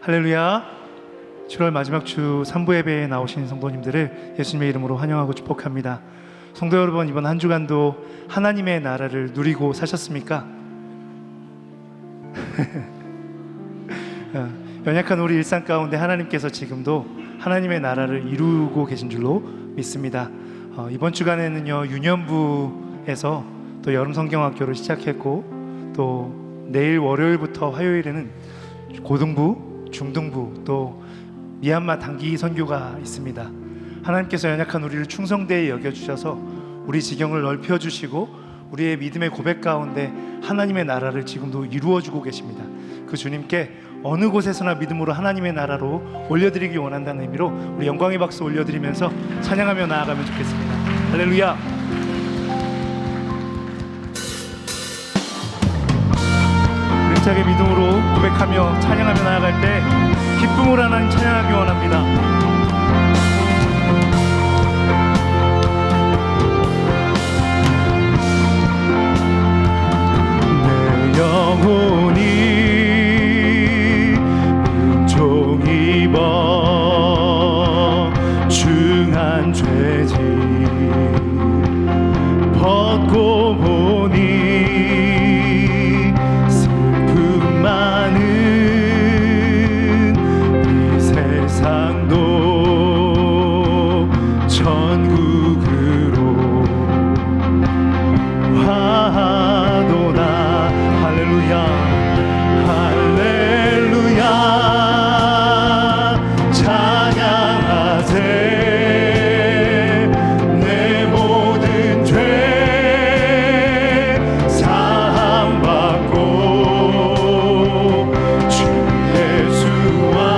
할렐루야. 7월 마지막 주 3부 예배에 나오신 성도님들을 예수님의 이름으로 환영하고 축복합니다. 성도 여러분, 이번 한 주간도 하나님의 나라를 누리고 사셨습니까? 연약한 우리 일상 가운데 하나님께서 지금도 하나님의 나라를 이루고 계신 줄로 믿습니다. 이번 주간에는요, 유년부에서 또 여름 성경학교를 시작했고, 또 내일 월요일부터 화요일에는 고등부, 중등부, 또 미얀마 단기 선교가 있습니다. 하나님께서 연약한 우리를 충성되이 여겨주셔서 우리 지경을 넓혀주시고 우리의 믿음의 고백 가운데 하나님의 나라를 지금도 이루어주고 계십니다. 그 주님께 어느 곳에서나 믿음으로 하나님의 나라로 올려드리기 원한다는 의미로 우리 영광의 박수 올려드리면서 찬양하며 나아가면 좋겠습니다. 할렐루야. 힘차게 믿음으로 고백하며 찬양하며 나아갈 때 기쁨으로 하나님 찬양하기 원합니다. 내 영혼이 은총 입어 중한 죄짐 벗고 보니 세상도 천국으로 화도다. 할렐루야 할렐루야 찬양하세. 내 모든 죄 사함받고 주 예수와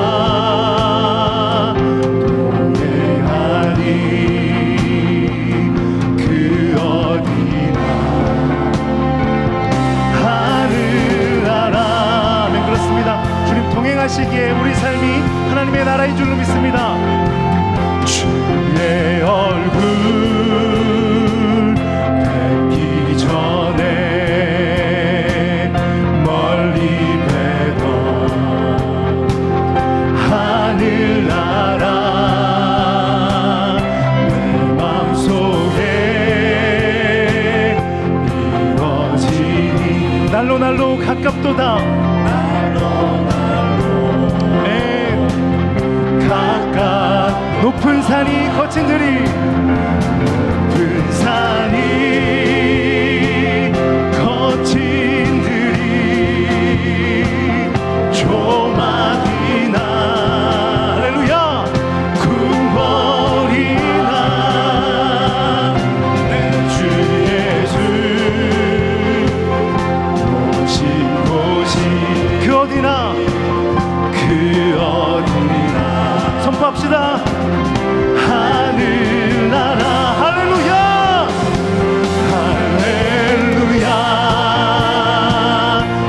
시기에 우리 삶이 하나님의 나라인 줄로 믿습니다. 주의 얼굴 뵙기 전에 멀리 뵈던 하늘나라 내 마음속에 이루어지니 날로 가깝도다. 높은 산이 거친 들이 높은 산이 거친 들이 조막이나 할렐루야 궁궐이나 내 주 예수 모신 곳이 그 어디나 선포합시다. 하늘나라 할렐루야 할렐루야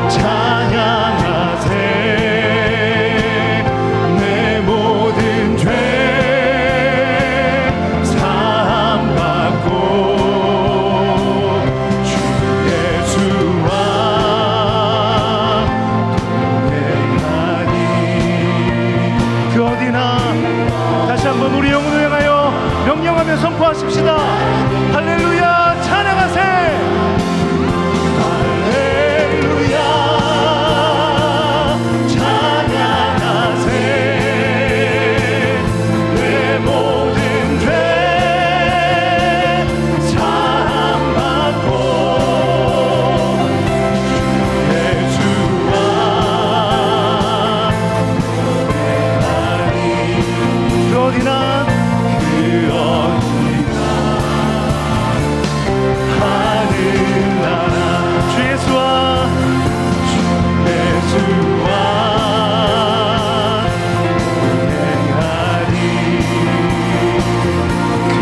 찬양하세. 내 모든 죄 사함받고 주 예수와 동행하니 그 어디나. 다시 한번 우리 영혼을 향하여 명령하며 선포하십시다. 할렐루야 찬양하세. 할렐루야 찬양하세. 내 모든 죄 사함받고 주 예수와 그 어디나 하늘나라 주 예수와 동행하리. 그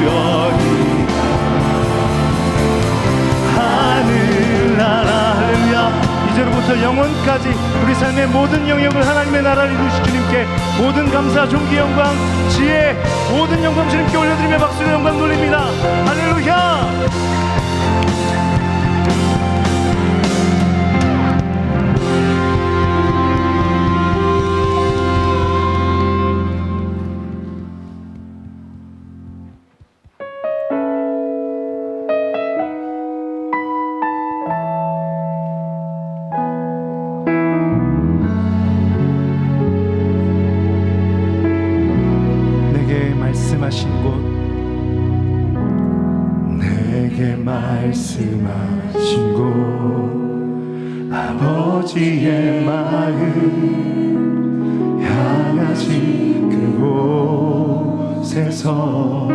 어디나 하늘나라 할렐루야. 이제로부터 영원까지 우리 삶의 모든 영역을 하나님의 나라를 이루시 주님께 모든 감사 존귀 영광 지혜 모든 영광 주님께 올려드리며 박수로 영광 돌립니다. 할렐루야. 말씀하신 곳 아버지의 마음 향하신 그곳에서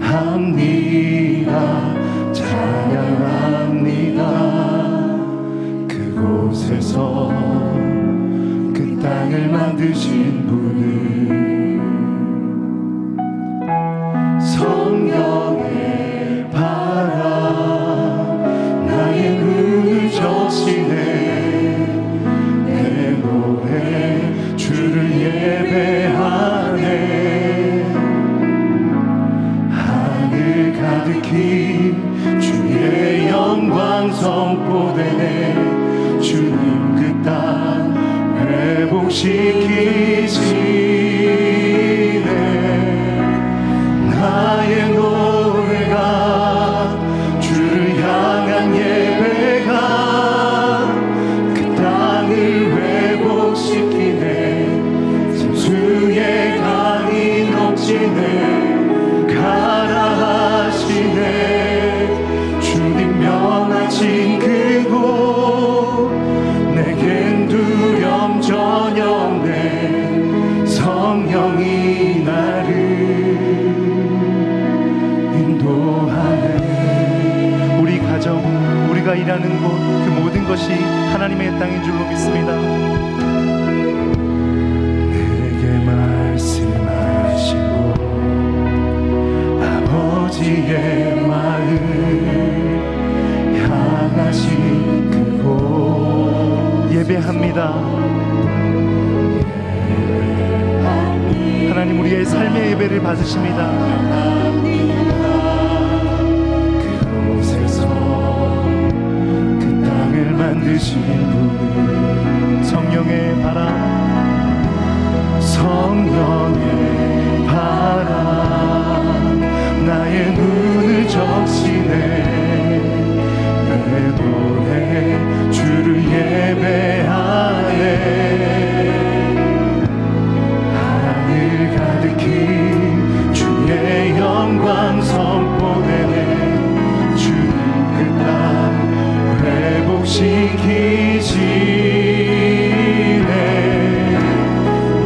예배합니다. 찬양합니다. 그곳에서 그 땅을 만드신 분을 성령의 바람 나의 눈을 적시네. 내 노래 주를 예배하네. 하늘 가득히 주의 영광 선포되네. 주님 그 땅 회복시키시네. 나의 노래가 주를 향한 예배가 그 땅을 회복시키네. 생수의 강이 넘치네. 가라 하시네. 주님 명하신 그곳 내겐 두려움 전혀 없네. 성령이 나를 인도하네. 우리 가정, 우리가 일하는 곳, 그 모든 것이 하나님의 땅인 줄로 믿습니다. 내게 말씀하신 곳 아버지의 마음 향하신 그곳 예배합니다. 하나님 우리의 삶의 예배를 받으십니다. 그곳에서 그 땅을 만드신 분 성령의 바람 성령의 바람 나의 눈을 적시네. 내 노래 주를 예배하네. 하늘 가득히 주의 영광 선포되네. 주님 그 땅 회복시키시네.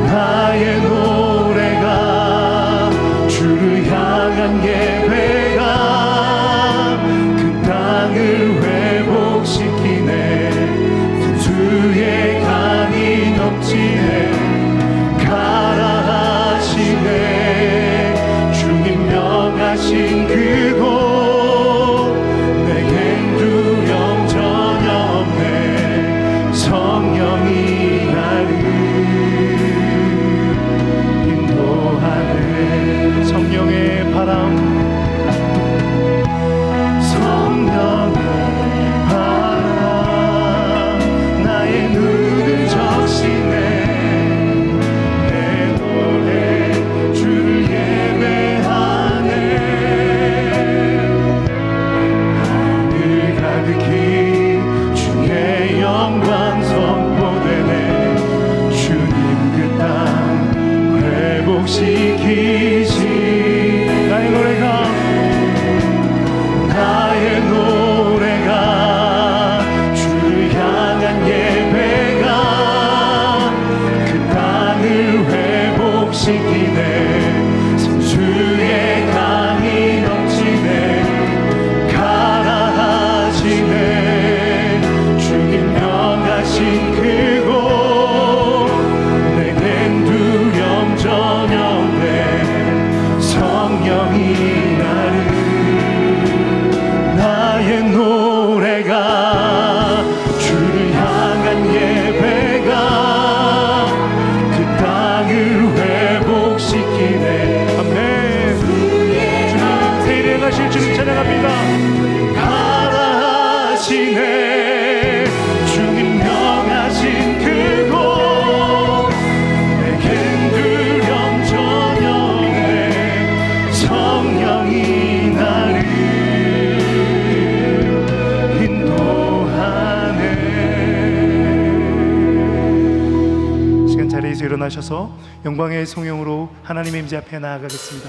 나의 노래가 주를 향한 예배가 그 땅을 회복시키네. 생수의 강이 넘치네. 가라 하시네. 주님 명하신 그곳 내겐 두려움 전혀 없네. 성령이 나를 인도하네. 성령의 바람 성령의 바람 나의 눈을 적시네. 내 노래 주를 예배하네. 하늘 가득히 주의 영광 선포되네. 주님 그 땅 회복시키시 나의 노래가 주를 향한 예배가 그 땅을 회복시키네. 생수의 강이 넘치네. 가라 하시네. 주님 명하신 그곳 내겐 두려움 전혀 없네. 성령이 나의 노래가 주를 향한 예배가 그 땅을 회복시키네. 아멘. 주님 세일에 가실 주님 찬양합니다. 가라 하시네. 주님 명하신 그곳 내겐 두려움 전혀 없네. 성령이 나를 인도하네. 시간 자리에서 일어나셔서 영광의 성령으로 하나님의 임재 앞에 나아가겠습니다.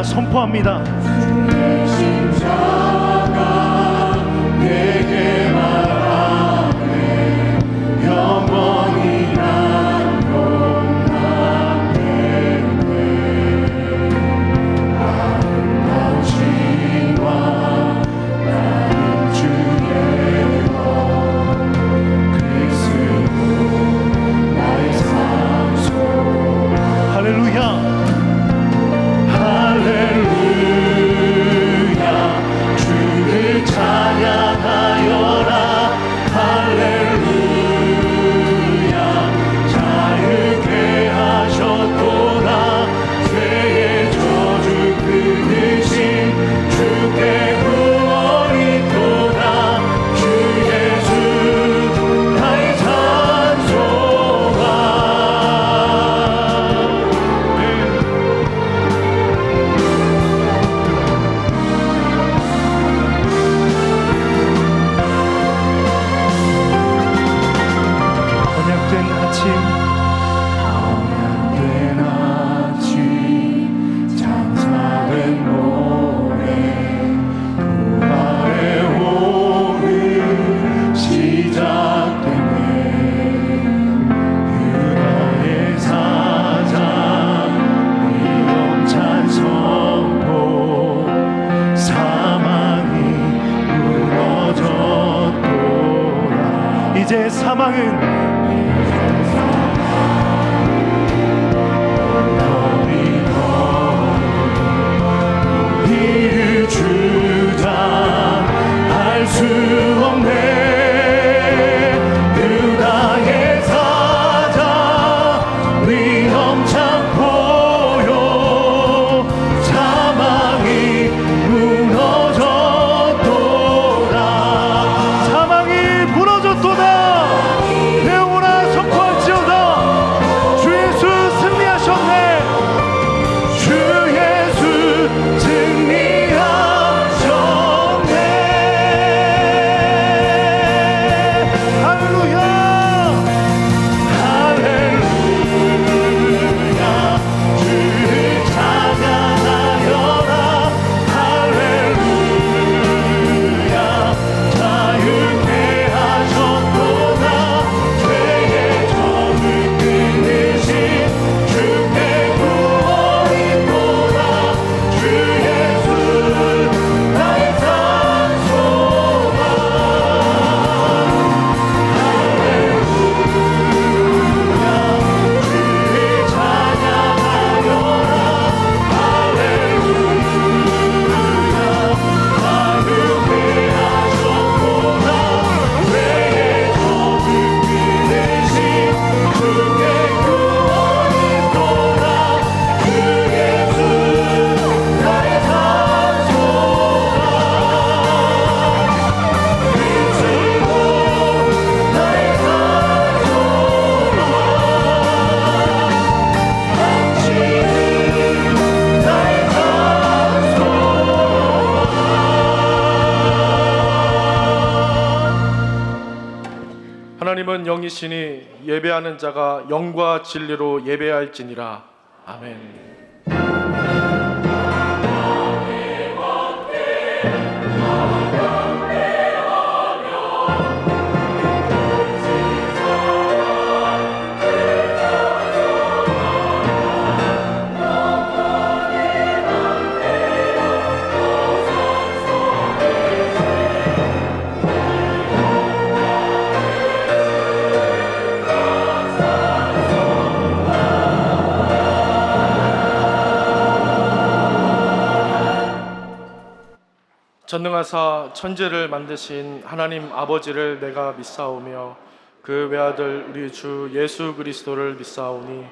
할렐루야 선포합니다. 십자가 내게 말하네 영원히 난 용납했네 아름다운 신과 나는 주의 것 그리스도 나의 상속 할렐루야 할렐루야 주를 찬양하여라 할렐루야 자유케 하셨도다 죄의 저주 끊으신 주께 구원이 있도다 주 예수 나의 찬송아 언약된 아침 언약된 아침 장사된 모래 부활의 오늘 시작되네 유다의 사장 위엄찬 선포 사망이 무너졌도다 이제 사망은 우리를 주장할 수 없네 유다의 사자 위엄찬 포효 사망이 무너졌도다 사망이 무너졌도다. 영원한 선포할지어다. 주 예수 승리하셨네. 주 예수 승리하셨네 할렐루야 할렐루야 주를 찬양하여라 할렐루야 자유케 하셨도다 죄의 저주 끊으신 주께 구원이 있도다 주 예수 나의 상속아 주를 찬양하여라 할렐루야 자유케 하셨도다 죄의 저주 끊으신 주께 구원이 있도다 주 예수 나의 상속아 그리스도 나의 하나님은 영이시니 예배하는 자가 영과 진리로 예배할지니라. 아멘. 전능하사 천지를 만드신 하나님 아버지를 내가 믿사오며 그 외아들 우리 주 예수 그리스도를 믿사오니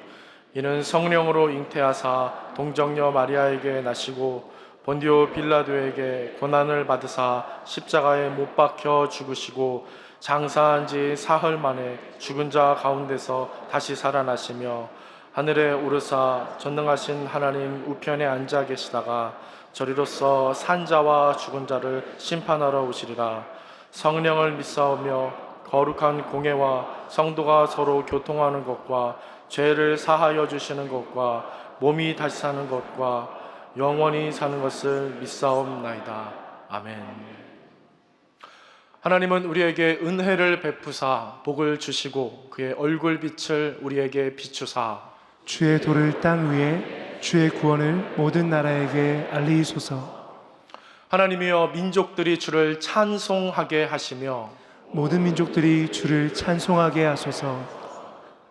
이는 성령으로 잉태하사 동정녀 마리아에게 나시고 본디오 빌라도에게 고난을 받으사 십자가에 못 박혀 죽으시고 장사한 지 사흘 만에 죽은 자 가운데서 다시 살아나시며 하늘에 오르사 전능하신 하나님 우편에 앉아 계시다가 저리로서 산자와 죽은 자를 심판하러 오시리라. 성령을 믿사오며 거룩한 공회와 성도가 서로 교통하는 것과 죄를 사하여 주시는 것과 몸이 다시 사는 것과 영원히 사는 것을 믿사옵나이다. 아멘. 하나님은 우리에게 은혜를 베푸사 복을 주시고 그의 얼굴빛을 우리에게 비추사 주의 도를 땅 위에 주의 구원을 모든 나라에게 알리소서. 하나님이여 민족들이 주를 찬송하게 하시며 모든 민족들이 주를 찬송하게 하소서.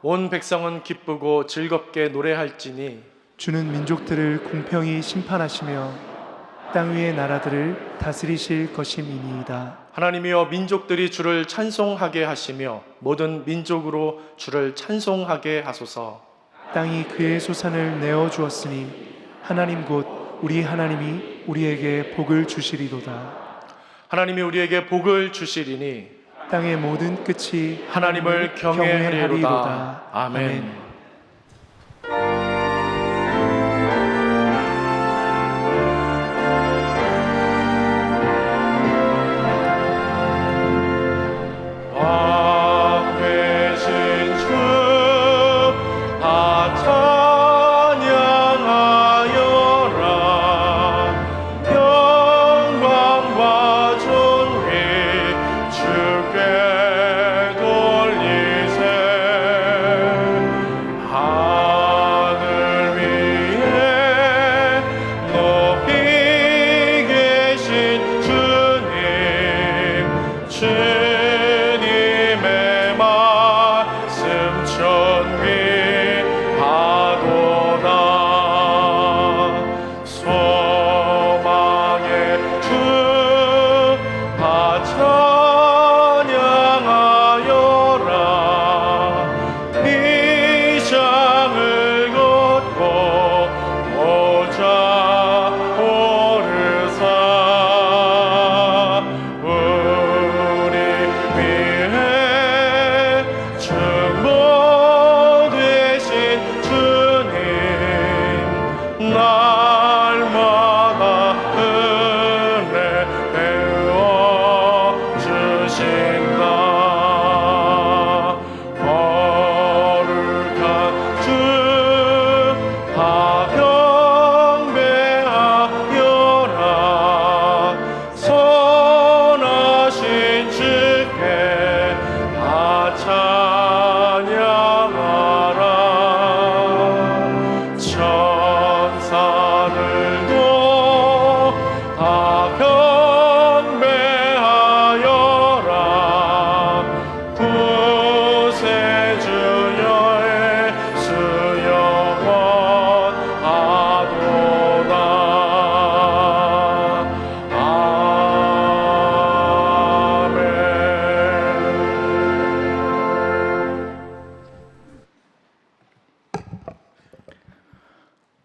온 백성은 기쁘고 즐겁게 노래할지니 주는 민족들을 공평히 심판하시며 땅 위의 나라들을 다스리실 것임이니이다. 하나님이여 민족들이 주를 찬송하게 하시며 모든 민족으로 주를 찬송하게 하소서. 땅이 그의 소산을 내어 주었으니 하나님 곧 우리 하나님이 우리에게 복을 주시리로다. 하나님이 우리에게 복을 주시리니 땅의 모든 끝이 하나님을 경외하리로다. 아멘.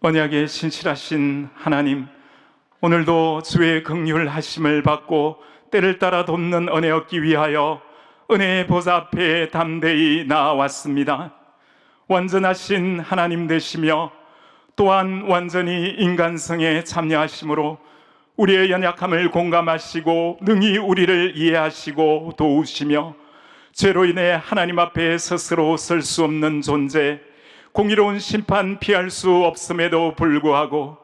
언약의 신실하신 하나님, 오늘도 주의 긍휼하심을 받고 때를 따라 돕는 은혜 얻기 위하여 은혜의 보좌 앞에 담대히 나아왔습니다. 완전하신 하나님 되시며 또한 완전히 인간성에 참여하심으로 우리의 연약함을 공감하시고 능히 우리를 이해하시고 도우시며 죄로 인해 하나님 앞에 스스로 설 수 없는 존재, 공의로운 심판 피할 수 없음에도 불구하고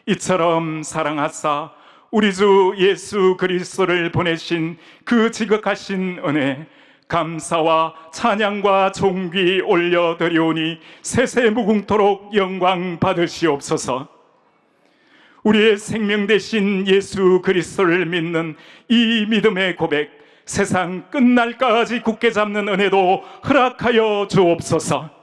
이처럼 사랑하사 우리 주 예수 그리스도를 보내신 그 지극하신 은혜, 감사와 찬양과 존귀 올려드리오니 세세무궁토록 영광 받으시옵소서. 우리의 생명 되신 예수 그리스도를 믿는 이 믿음의 고백, 세상 끝날까지 굳게 잡는 은혜도 허락하여 주옵소서.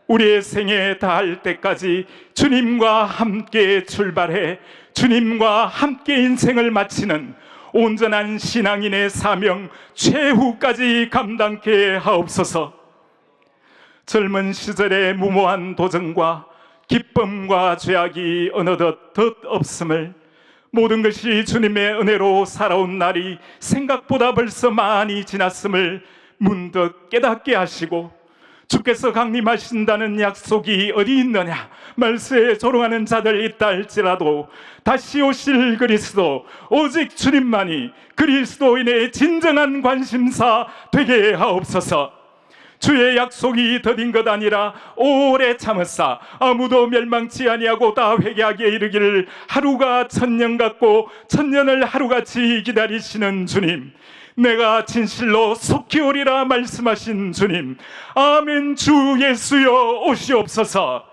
우리의 생에 닿을 때까지 주님과 함께 출발해 주님과 함께 인생을 마치는 온전한 신앙인의 사명 최후까지 감당케 하옵소서. 젊은 시절의 무모한 도전과 기쁨과 죄악이 어느덧 덧없음을, 모든 것이 주님의 은혜로 살아온 날이 생각보다 벌써 많이 지났음을 문득 깨닫게 하시고, 주께서 강림하신다는 약속이 어디 있느냐, 말세에 조롱하는 자들 있다 할지라도 다시 오실 그리스도, 오직 주님만이 그리스도인의 진정한 관심사 되게 하옵소서. 주의 약속이 더딘 것 아니라 오래 참으사 아무도 멸망치 아니하고 다 회개하기에 이르기를 하루가 천년 같고 천년을 하루같이 기다리시는 주님, 내가 진실로 속히 오리라 말씀하신 주님, 아멘. 주 예수여 오시옵소서.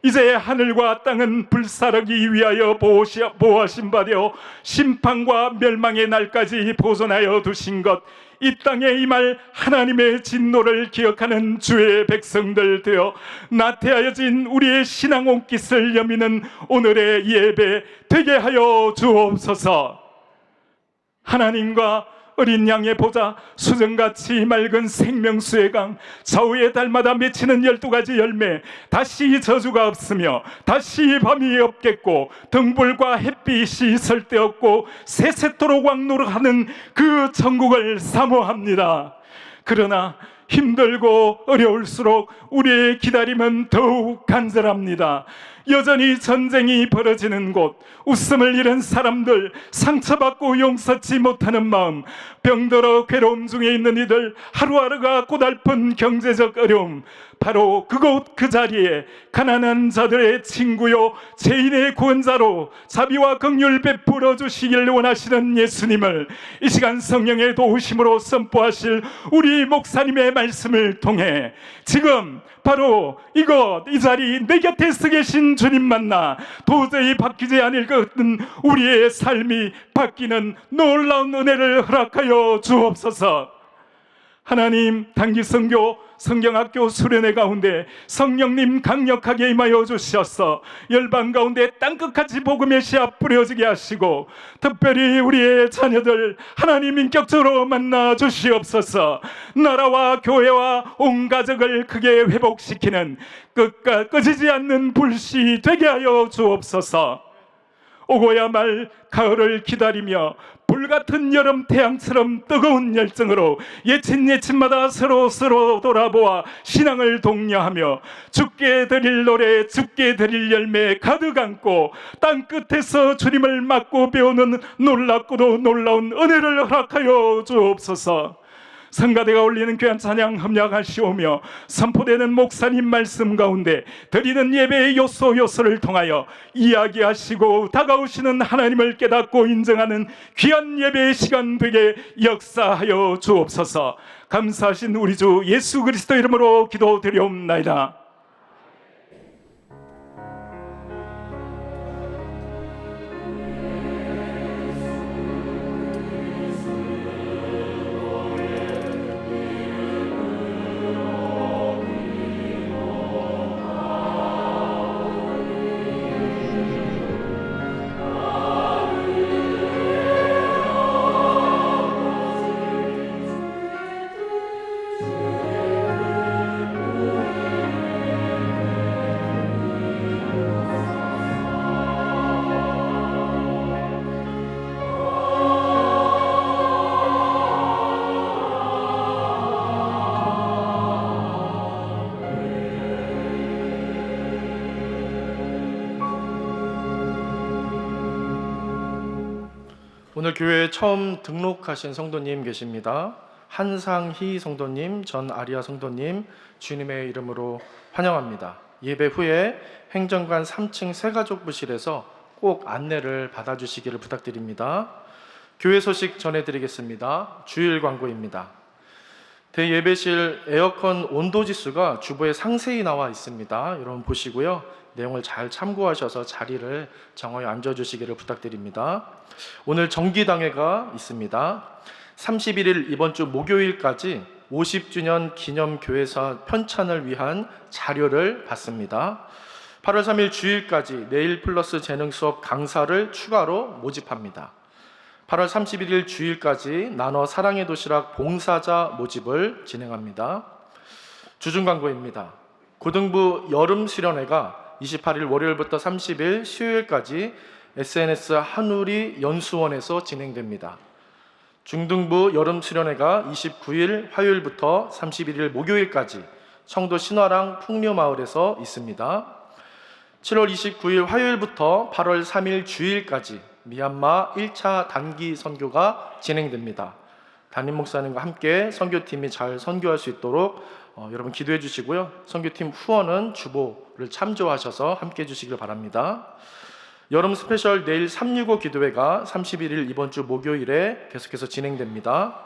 이제 하늘과 땅은 불사르기 위하여 보호하신 바 되어 심판과 멸망의 날까지 보존하여 두신 것, 이 땅에 임할 하나님의 진노를 기억하는 주의 백성들 되어 나태하여진 우리의 신앙 옷깃을 여미는 오늘의 예배 되게 하여 주옵소서. 하나님과 어린 양의 보좌, 수정같이 맑은 생명수의 강, 좌우의 달마다 맺히는 12가지 열매, 다시 저주가 없으며 다시 밤이 없겠고 등불과 햇빛이 설데없고 세세토록 왕노릇하는 그 천국을 사모합니다. 그러나 힘들고 어려울수록 우리의 기다림은 더욱 간절합니다. 여전히 전쟁이 벌어지는 곳, 웃음을 잃은 사람들, 상처받고 용서치 못하는 마음, 병들어 괴로움 중에 있는 이들, 하루하루가 고달픈 경제적 어려움, 바로 그곳 그 자리에 가난한 자들의 친구요 죄인의 구원자로 자비와 긍휼 베풀어 주시길 원하시는 예수님을 이 시간 성령의 도우심으로 선포하실 우리 목사님의 말씀을 통해 지금 바로 이곳 이 자리 내 곁에 서 계신 주님 만나 도저히 바뀌지 않을 것 같은 우리의 삶이 바뀌는 놀라운 은혜를 허락하여 주옵소서. 하나님, 단기선교 성경학교 수련회 가운데 성령님 강력하게 임하여 주셔서 열방 가운데 땅끝까지 복음의 씨앗 뿌려지게 하시고 특별히 우리의 자녀들 하나님 인격적으로 만나 주시옵소서. 나라와 교회와 온 가족을 크게 회복시키는 꺼지지 않는 불씨 되게 하여 주옵소서. 오고야 말 가을을 기다리며 불같은 여름 태양처럼 뜨거운 열정으로 예친예친마다 서로 돌아보아 신앙을 독려하며 주께 드릴 노래, 주께 드릴 열매 가득 안고 땅끝에서 주님을 맞고 배우는 놀랍고도 놀라운 은혜를 허락하여 주옵소서. 성가대가 올리는 귀한 찬양 협력하시오며 선포되는 목사님 말씀 가운데 드리는 예배의 요소를 통하여 이야기하시고 다가오시는 하나님을 깨닫고 인정하는 귀한 예배의 시간 되게 역사하여 주옵소서. 감사하신 우리 주 예수 그리스도 이름으로 기도드리옵나이다. 오늘 교회에 처음 등록하신 성도님 계십니다. 한상희 성도님, 전아리아 성도님 주님의 이름으로 환영합니다. 예배 후에 행정관 3층 새가족부실에서 꼭 안내를 받아주시기를 부탁드립니다. 교회 소식 전해드리겠습니다. 주일 광고입니다. 대예배실 에어컨 온도지수가 주보에 상세히 나와 있습니다. 여러분 보시고요. 내용을 잘 참고하셔서 자리를 정하여 앉아주시기를 부탁드립니다. 오늘 정기당회가 있습니다. 31일 이번 주 목요일까지 50주년 기념 교회사 편찬을 위한 자료를 받습니다. 8월 3일 주일까지 내일 플러스 재능 수업 강사를 추가로 모집합니다. 8월 31일 주일까지 나눠 사랑의 도시락 봉사자 모집을 진행합니다. 주중 광고입니다. 고등부 여름 수련회가 28일 월요일부터 30일 수요일까지 SNS 한우리 연수원에서 진행됩니다. 중등부 여름 수련회가 29일 화요일부터 31일 목요일까지 청도 신화랑 풍류마을에서 있습니다. 7월 29일 화요일부터 8월 3일 주일까지 미얀마 1차 단기 선교가 진행됩니다. 담임 목사님과 함께 선교팀이 잘 선교할 수 있도록 여러분 기도해 주시고요. 선교팀 후원은 주보를 참조하셔서 함께 해 주시길 바랍니다. 여름 스페셜 내일 365 기도회가 31일 이번 주 목요일에 계속해서 진행됩니다.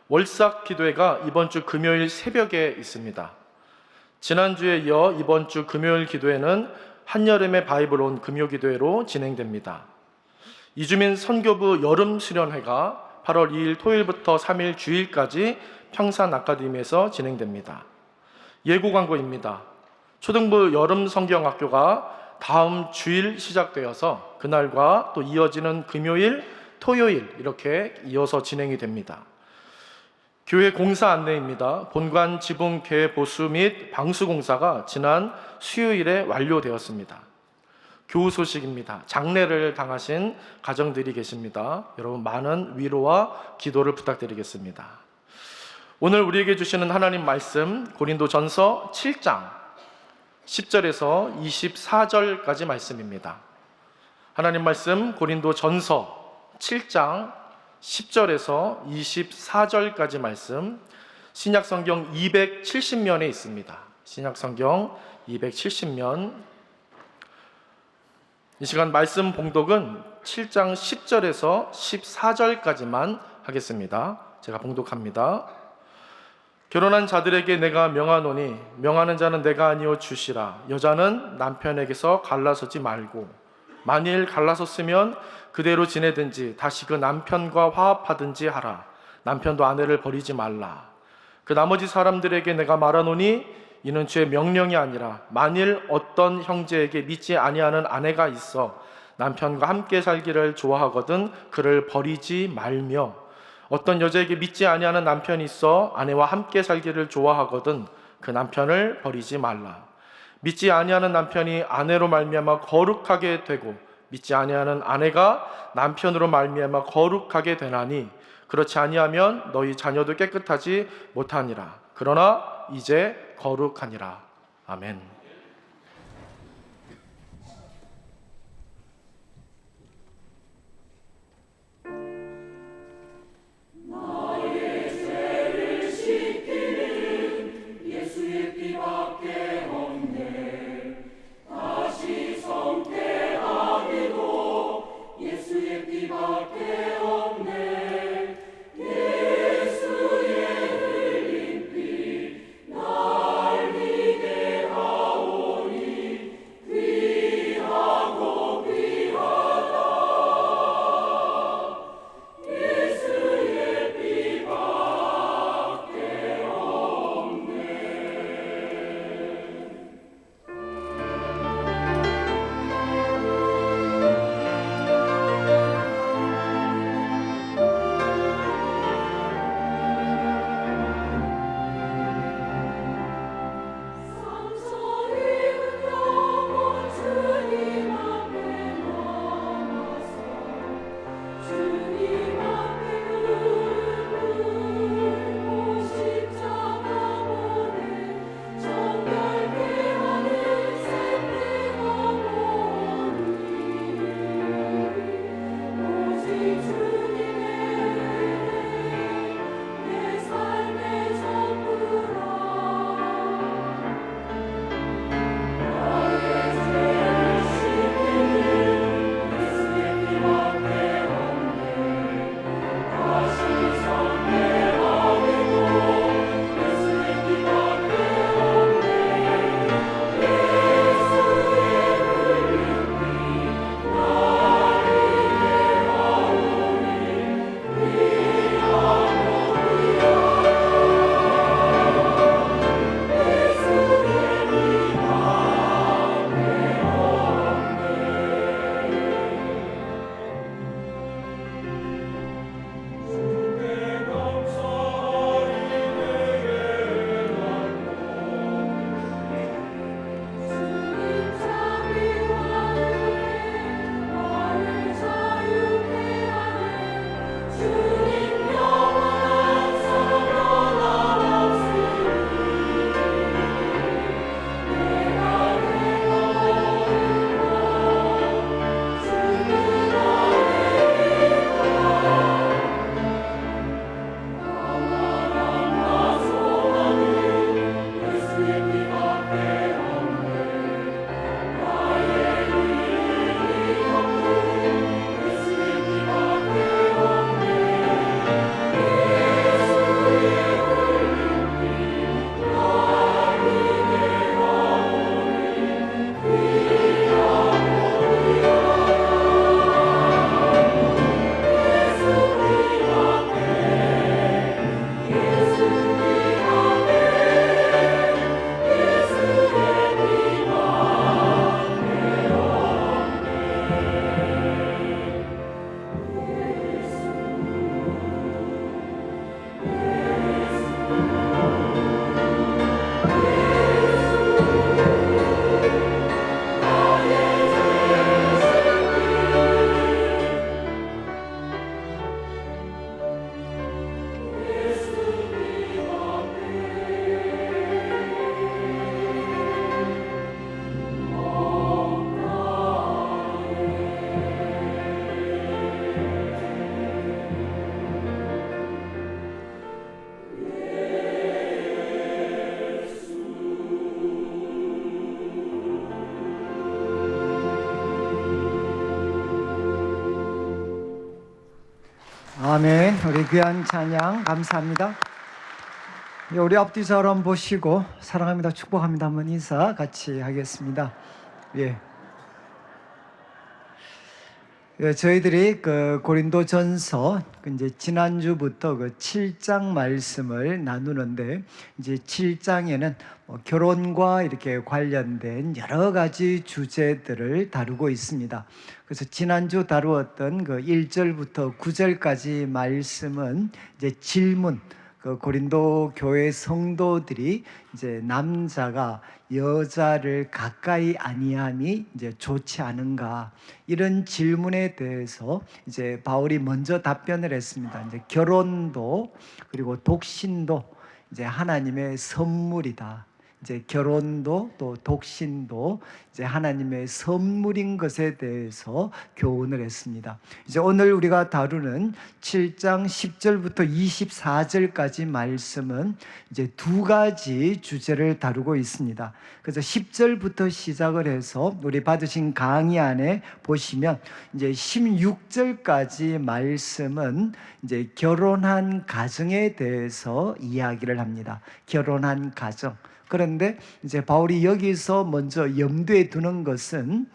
월삭 기도회가 이번 주 금요일 새벽에 있습니다. 지난주에 이어 이번 주 금요일 기도회는 한여름의 바이블 온 금요 기도회로 진행됩니다. 이주민 선교부 여름 수련회가 8월 2일 토요일부터 3일 주일까지 평산 아카데미에서 진행됩니다. 예고 광고입니다. 초등부 여름 성경학교가 다음 주일 시작되어서 그날과 또 이어지는 금요일, 토요일 이렇게 이어서 진행이 됩니다. 교회 공사 안내입니다. 본관 지붕 개보수 및 방수 공사가 지난 수요일에 완료되었습니다. 교우 소식입니다. 장례를 당하신 가정들이 계십니다. 여러분 많은 위로와 기도를 부탁드리겠습니다. 오늘 우리에게 주시는 하나님 말씀 고린도전서 7장 10절에서 24절까지 말씀입니다. 하나님 말씀 고린도전서 7장 10절에서 24절까지 말씀 신약성경 270면에 있습니다. 신약성경 270면. 이 시간 말씀 봉독은 7장 10절에서 14절까지만 하겠습니다. 제가 봉독합니다. 결혼한 자들에게 내가 명하노니 명하는 자는 내가 아니요 주시라. 여자는 남편에게서 갈라서지 말고 만일 갈라섰으면 그대로 지내든지 다시 그 남편과 화합하든지 하라. 남편도 아내를 버리지 말라. 그 나머지 사람들에게 내가 말하노니 이는 주의 명령이 아니라 만일 어떤 형제에게 믿지 아니하는 아내가 있어 남편과 함께 살기를 좋아하거든 그를 버리지 말며 어떤 여자에게 믿지 아니하는 남편이 있어 아내와 함께 살기를 좋아하거든 그 남편을 버리지 말라. 믿지 아니하는 남편이 아내로 말미암아 거룩하게 되고 믿지 아니하는 아내가 남편으로 말미암아 거룩하게 되나니 그렇지 아니하면 너희 자녀도 깨끗하지 못하니라. 그러나 이제 거룩하니라. 아멘. 예수의 흘린 피 날 위게 하오 아멘. 우리 귀한 찬양 감사합니다. 우리 앞뒤처럼 보시고 사랑합니다, 축복합니다 한번 인사 같이 하겠습니다. 예. 저희들이 그 고린도전서 이제 지난주부터 그 7장 말씀을 나누는데, 이제 7장에는 결혼과 이렇게 관련된 여러 가지 주제들을 다루고 있습니다. 그래서 지난주 다루었던 그 1절부터 9절까지 말씀은 이제 질문, 그 고린도 교회 성도들이 이제 남자가 여자를 가까이 아니함이 이제 좋지 않은가, 이런 질문에 대해서 이제 바울이 먼저 답변을 했습니다. 이제 결혼도 그리고 독신도 이제 하나님의 선물이다. 이제 결혼도 또 독신도 이제 하나님의 선물인 것에 대해서 교훈을 했습니다. 이제 오늘 우리가 다루는 7장 10절부터 24절까지 말씀은 이제 두 가지 주제를 다루고 있습니다. 그래서 10절부터 시작을 해서 우리 받으신 강의 안에 보시면 이제 16절까지 말씀은 이제 결혼한 가정에 대해서 이야기를 합니다. 결혼한 가정. 그런데 이제 바울이 여기서 먼저 염두에 두는 것은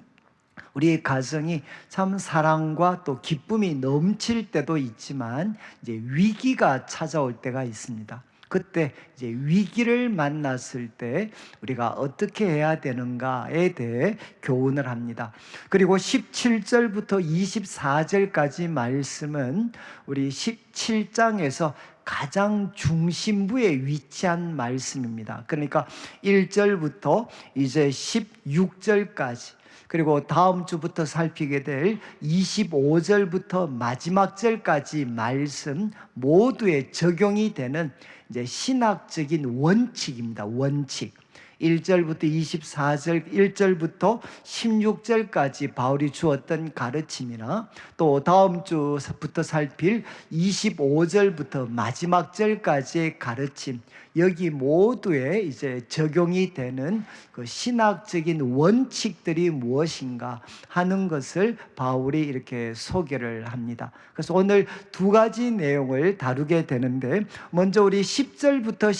우리의 가정이 참 사랑과 또 기쁨이 넘칠 때도 있지만 이제 위기가 찾아올 때가 있습니다. 그때 이제 위기를 만났을 때 우리가 어떻게 해야 되는가에 대해 교훈을 합니다. 그리고 17절부터 24절까지 말씀은 우리 17장에서 가장 중심부에 위치한 말씀입니다. 그러니까 1절부터 이제 16절까지, 그리고 다음 주부터 살피게 될 25절부터 마지막 절까지 말씀 모두에 적용이 되는 이제 신학적인 원칙입니다. 원칙. 1절부터 24절, 1절부터 16절까지 바울이 주었던 가르침이나 또 다음 주부터 살필 25절부터 마지막 절까지의 가르침, 여기 모두에 이제 적용이 되는 그 신학적인 원칙들이 무엇인가 하는 것을 바울이 이렇게 소개를 합니다. 그래서 오늘 두 가지 내용을 다루게 되는데, 먼저 우리 10절부터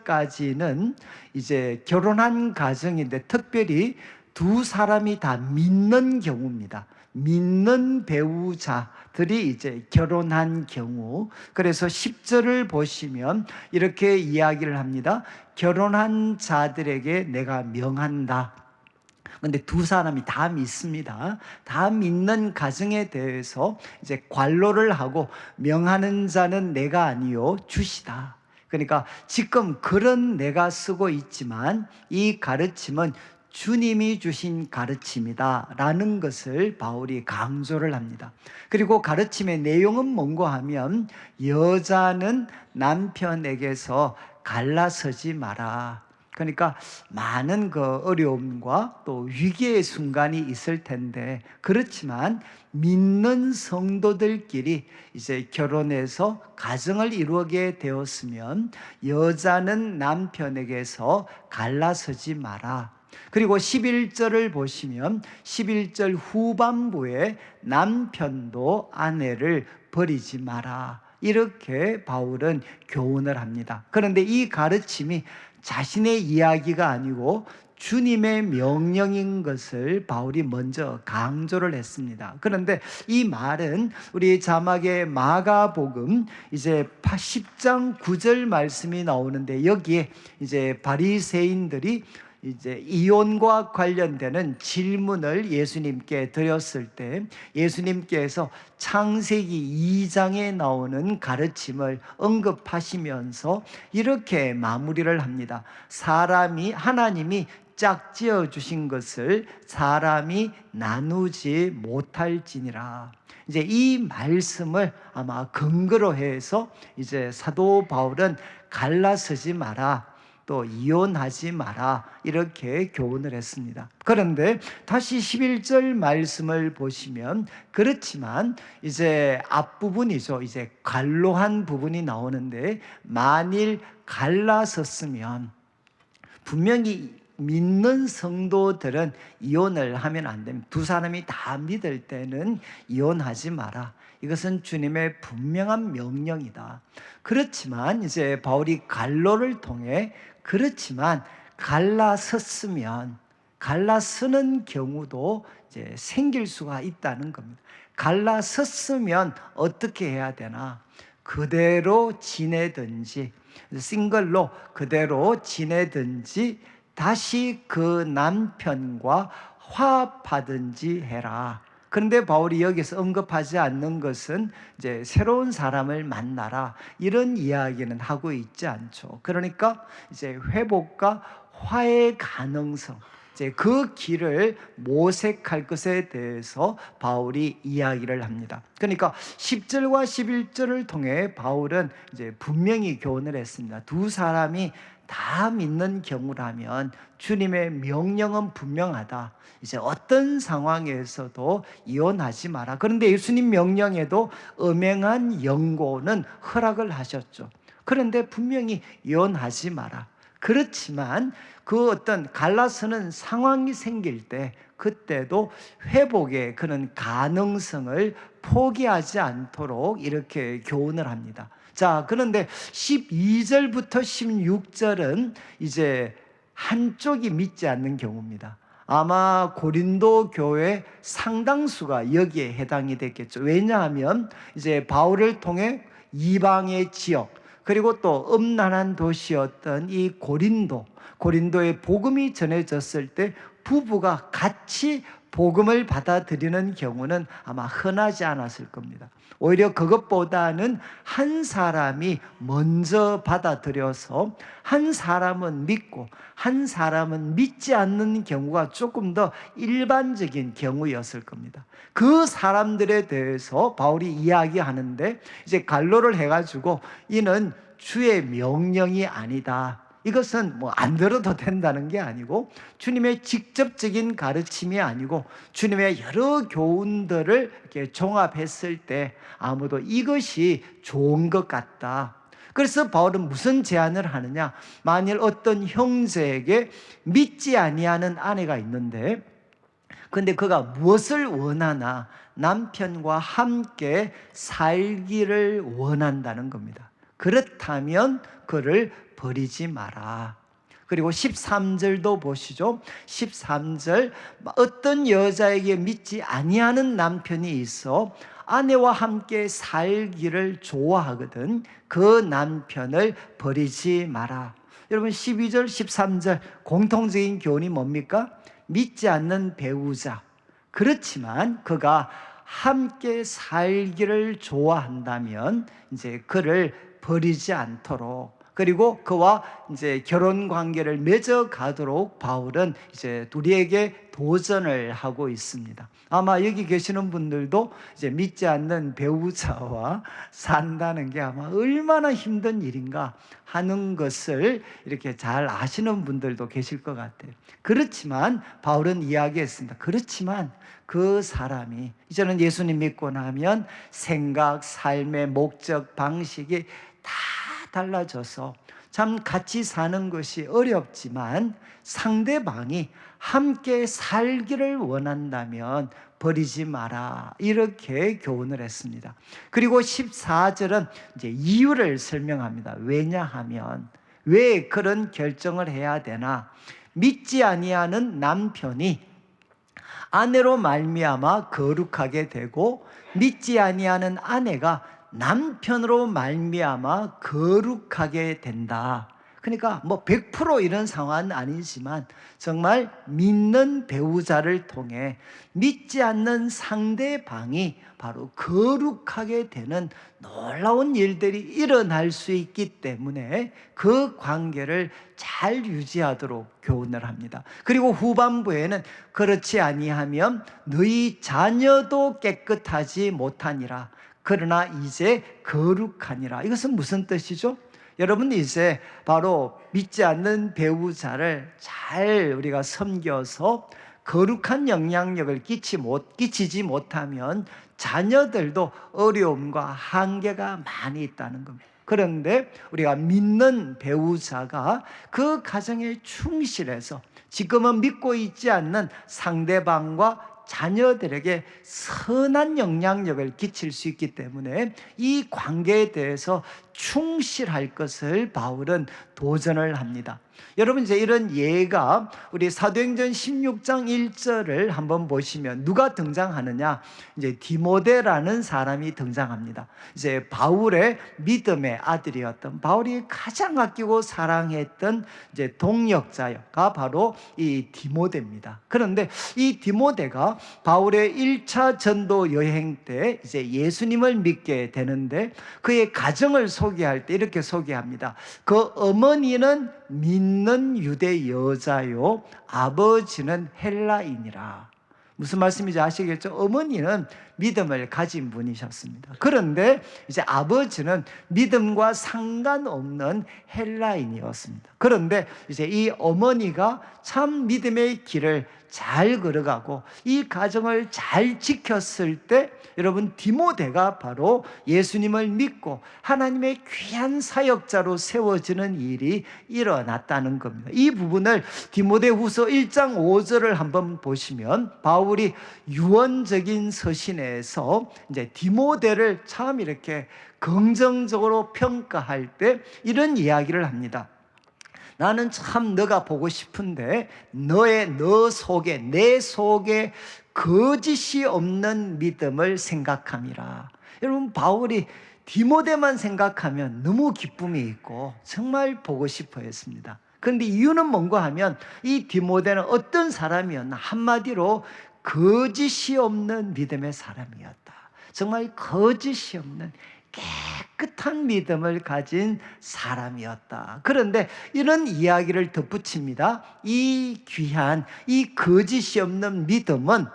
11절까지는 이제 결혼한 가정인데 특별히 두 사람이 다 믿는 경우입니다. 믿는 배우자들이 이제 결혼한 경우. 그래서 10절을 보시면 이렇게 이야기를 합니다. 결혼한 자들에게 내가 명한다. 근데 두 사람이 다 믿습니다. 다 믿는 가정에 대해서 이제 관로를 하고, 명하는 자는 내가 아니요 주시다. 그러니까 지금 글은 내가 쓰고 있지만 이 가르침은 주님이 주신 가르침이다 라는 것을 바울이 강조를 합니다. 그리고 가르침의 내용은 뭔가 하면, 여자는 남편에게서 갈라서지 마라. 그러니까 많은 그 어려움과 또 위기의 순간이 있을 텐데, 그렇지만 믿는 성도들끼리 이제 결혼해서 가정을 이루게 되었으면 여자는 남편에게서 갈라서지 마라. 그리고 11절을 보시면 11절 후반부에 남편도 아내를 버리지 마라, 이렇게 바울은 교훈을 합니다. 그런데 이 가르침이 자신의 이야기가 아니고 주님의 명령인 것을 바울이 먼저 강조를 했습니다. 그런데 이 말은 우리 자막의 마가복음 이제 10장 9절 말씀이 나오는데, 여기에 이제 바리새인들이 이제 이혼과 관련되는 질문을 예수님께 드렸을 때, 예수님께서 창세기 2장에 나오는 가르침을 언급하시면서 이렇게 마무리를 합니다. 하나님이 짝지어 주신 것을 사람이 나누지 못할지니라. 이제 이 말씀을 아마 근거로 해서 이제 사도 바울은 갈라서지 마라, 또 이혼하지 마라, 이렇게 교훈을 했습니다. 그런데 다시 11절 말씀을 보시면, 그렇지만 이제 앞부분이죠. 이제 관로한 부분이 나오는데, 만일 갈라섰으면 분명히 믿는 성도들은 이혼을 하면 안 됩니다. 두 사람이 다 믿을 때는 이혼하지 마라. 이것은 주님의 분명한 명령이다. 그렇지만 이제 바울이 갈로를 통해 그렇지만 갈라섰으면 갈라서는 경우도 이제 생길 수가 있다는 겁니다. 갈라섰으면 어떻게 해야 되나? 그대로 지내든지 싱글로 그대로 지내든지 다시 그 남편과 화합하든지 해라. 그런데 바울이 여기서 언급하지 않는 것은 이제 새로운 사람을 만나라 이런 이야기는 하고 있지 않죠. 그러니까 이제 회복과 화해의 가능성, 이제 그 길을 모색할 것에 대해서 바울이 이야기를 합니다. 그러니까 10절과 11절을 통해 바울은 이제 분명히 교훈을 했습니다. 두 사람이 다 믿는 경우라면 주님의 명령은 분명하다. 이제 어떤 상황에서도 이혼하지 마라. 그런데 예수님 명령에도 엄행한 영고는 허락을 하셨죠. 그런데 분명히 이혼하지 마라. 그렇지만 그 어떤 갈라서는 상황이 생길 때 그때도 회복의 그런 가능성을 포기하지 않도록 이렇게 교훈을 합니다. 자, 그런데 12절부터 16절은 이제 한쪽이 믿지 않는 경우입니다. 아마 고린도 교회 상당수가 여기에 해당이 됐겠죠. 왜냐하면 이제 바울을 통해 이방의 지역 그리고 또 음란한 도시였던 이 고린도에 복음이 전해졌을 때 부부가 같이 복음을 받아들이는 경우는 아마 흔하지 않았을 겁니다. 오히려 그것보다는 한 사람이 먼저 받아들여서 한 사람은 믿고 한 사람은 믿지 않는 경우가 조금 더 일반적인 경우였을 겁니다. 그 사람들에 대해서 바울이 이야기하는데 이제 갈로를 해가지고 이는 주의 명령이 아니다. 이것은 뭐 안 들어도 된다는 게 아니고 주님의 직접적인 가르침이 아니고 주님의 여러 교훈들을 이렇게 종합했을 때 아무도 이것이 좋은 것 같다. 그래서 바울은 무슨 제안을 하느냐? 만일 어떤 형제에게 믿지 아니하는 아내가 있는데 근데 그가 무엇을 원하나? 남편과 함께 살기를 원한다는 겁니다. 그렇다면 그를 버리지 마라. 그리고 13절도 보시죠. 13절 어떤 여자에게 믿지 아니하는 남편이 있어 아내와 함께 살기를 좋아하거든 그 남편을 버리지 마라. 여러분 12절 13절 공통적인 교훈이 뭡니까? 믿지 않는 배우자 그렇지만 그가 함께 살기를 좋아한다면 이제 그를 버리지 않도록 그리고 그와 이제 결혼 관계를 맺어 가도록 바울은 이제 우리에게 도전을 하고 있습니다. 아마 여기 계시는 분들도 이제 믿지 않는 배우자와 산다는 게 아마 얼마나 힘든 일인가 하는 것을 이렇게 잘 아시는 분들도 계실 것 같아요. 그렇지만 바울은 이야기했습니다. 그렇지만 그 사람이 이제는 예수님 믿고 나면 생각, 삶의 목적, 방식이 다 달라져서 참 같이 사는 것이 어렵지만 상대방이 함께 살기를 원한다면 버리지 마라 이렇게 교훈을 했습니다. 그리고 14절은 이제 이유를 설명합니다. 왜냐하면 왜 그런 결정을 해야 되나? 믿지 아니하는 남편이 아내로 말미암아 거룩하게 되고 믿지 아니하는 아내가 남편으로 말미암아 거룩하게 된다. 그러니까 뭐 100% 이런 상황은 아니지만 정말 믿는 배우자를 통해 믿지 않는 상대방이 바로 거룩하게 되는 놀라운 일들이 일어날 수 있기 때문에 그 관계를 잘 유지하도록 교훈을 합니다. 그리고 후반부에는 그렇지 아니하면 너희 자녀도 깨끗하지 못하니라. 그러나 이제 거룩하니라. 이것은 무슨 뜻이죠? 여러분 이제 바로 믿지 않는 배우자를 잘 우리가 섬겨서 거룩한 영향력을 끼치지 못하면 자녀들도 어려움과 한계가 많이 있다는 겁니다. 그런데 우리가 믿는 배우자가 그 가정에 충실해서 지금은 믿고 있지 않는 상대방과 자녀들에게 선한 영향력을 끼칠 수 있기 때문에 이 관계에 대해서 충실할 것을 바울은 도전을 합니다. 여러분, 이제 이런 예가 우리 사도행전 16장 1절을 한번 보시면 누가 등장하느냐? 이제 디모데라는 사람이 등장합니다. 이제 바울의 믿음의 아들이었던, 바울이 가장 아끼고 사랑했던 이제 동역자가 바로 이 디모데입니다. 그런데 이 디모데가 바울의 1차 전도 여행 때 이제 예수님을 믿게 되는데 그의 가정을 소개할 때 이렇게 소개합니다. 그 어머니는 믿는 유대 여자요, 아버지는 헬라인이라. 무슨 말씀인지 아시겠죠? 어머니는 믿음을 가진 분이셨습니다. 그런데 이제 아버지는 믿음과 상관없는 헬라인이었습니다. 그런데 이제 이 어머니가 참 믿음의 길을 잘 걸어가고 이 가정을 잘 지켰을 때 여러분, 디모데가 바로 예수님을 믿고 하나님의 귀한 사역자로 세워지는 일이 일어났다는 겁니다. 이 부분을 디모데후서 1장 5절을 한번 보시면 바울이 유언적인 서신에서 이제 디모데를 참 이렇게 긍정적으로 평가할 때 이런 이야기를 합니다. 나는 참 너가 보고 싶은데 너 속에, 내 속에 거짓이 없는 믿음을 생각함이라. 여러분, 바울이 디모데만 생각하면 너무 기쁨이 있고 정말 보고 싶어 했습니다. 그런데 이유는 뭔가 하면 이 디모데는 어떤 사람이었나? 한마디로 거짓이 없는 믿음의 사람이었다. 정말 거짓이 없는 깨끗한 믿음을 가진 사람이었다. 그런데 이런 이야기를 덧붙입니다. 이 귀한, 이 거짓이 없는 믿음은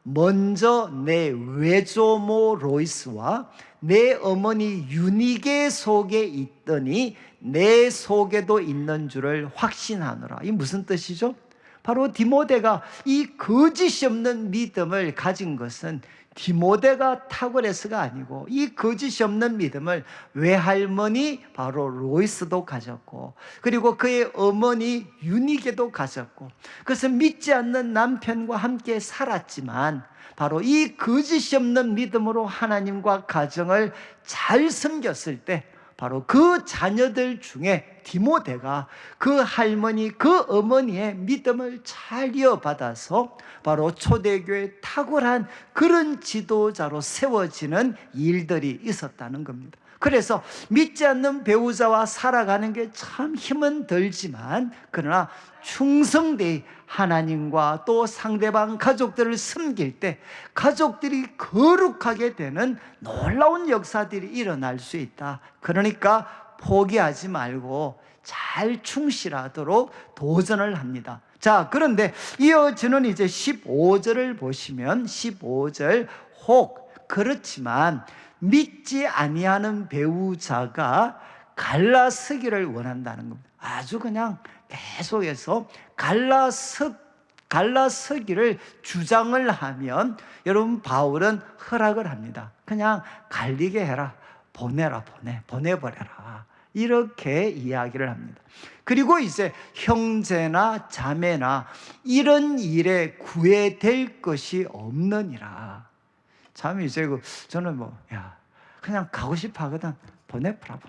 먼저 내 외조모 로이스와 내 어머니 유니게 속에 있더니 내 속에도 있는 줄을 확신하노라. 이게 무슨 뜻이죠? 바로 디모데가 이 거짓이 없는 믿음을 가진 것은 디모데가 탁월해서가 아니고 이 거짓이 없는 믿음을 외할머니 바로 로이스도 가졌고 그리고 그의 어머니 유니게도 가졌고 그것은 믿지 않는 남편과 함께 살았지만 바로 이 거짓이 없는 믿음으로 하나님과 가정을 잘 섬겼을 때 바로 그 자녀들 중에 디모데가 그 할머니, 그 어머니의 믿음을 잘 이어받아서 바로 초대교회의 탁월한 그런 지도자로 세워지는 일들이 있었다는 겁니다. 그래서 믿지 않는 배우자와 살아가는 게 참 힘은 들지만 그러나 충성되이 하나님과 또 상대방 가족들을 섬길 때 가족들이 거룩하게 되는 놀라운 역사들이 일어날 수 있다. 그러니까 포기하지 말고 잘 충실하도록 도전을 합니다. 자, 그런데 이어지는 이제 15절을 보시면 15절 혹 그렇지만 믿지 아니하는 배우자가 갈라서기를 원한다는 겁니다. 아주 그냥 계속해서 갈라서기를 주장을 하면 여러분 바울은 허락을 합니다. 그냥 갈리게 해라. 보내버려라. 이렇게 이야기를 합니다. 그리고 이제 형제나 자매나 이런 일에 구애될 것이 없느니라. 참 이제 저는 그냥 가고 싶어 하거든. 보내버려.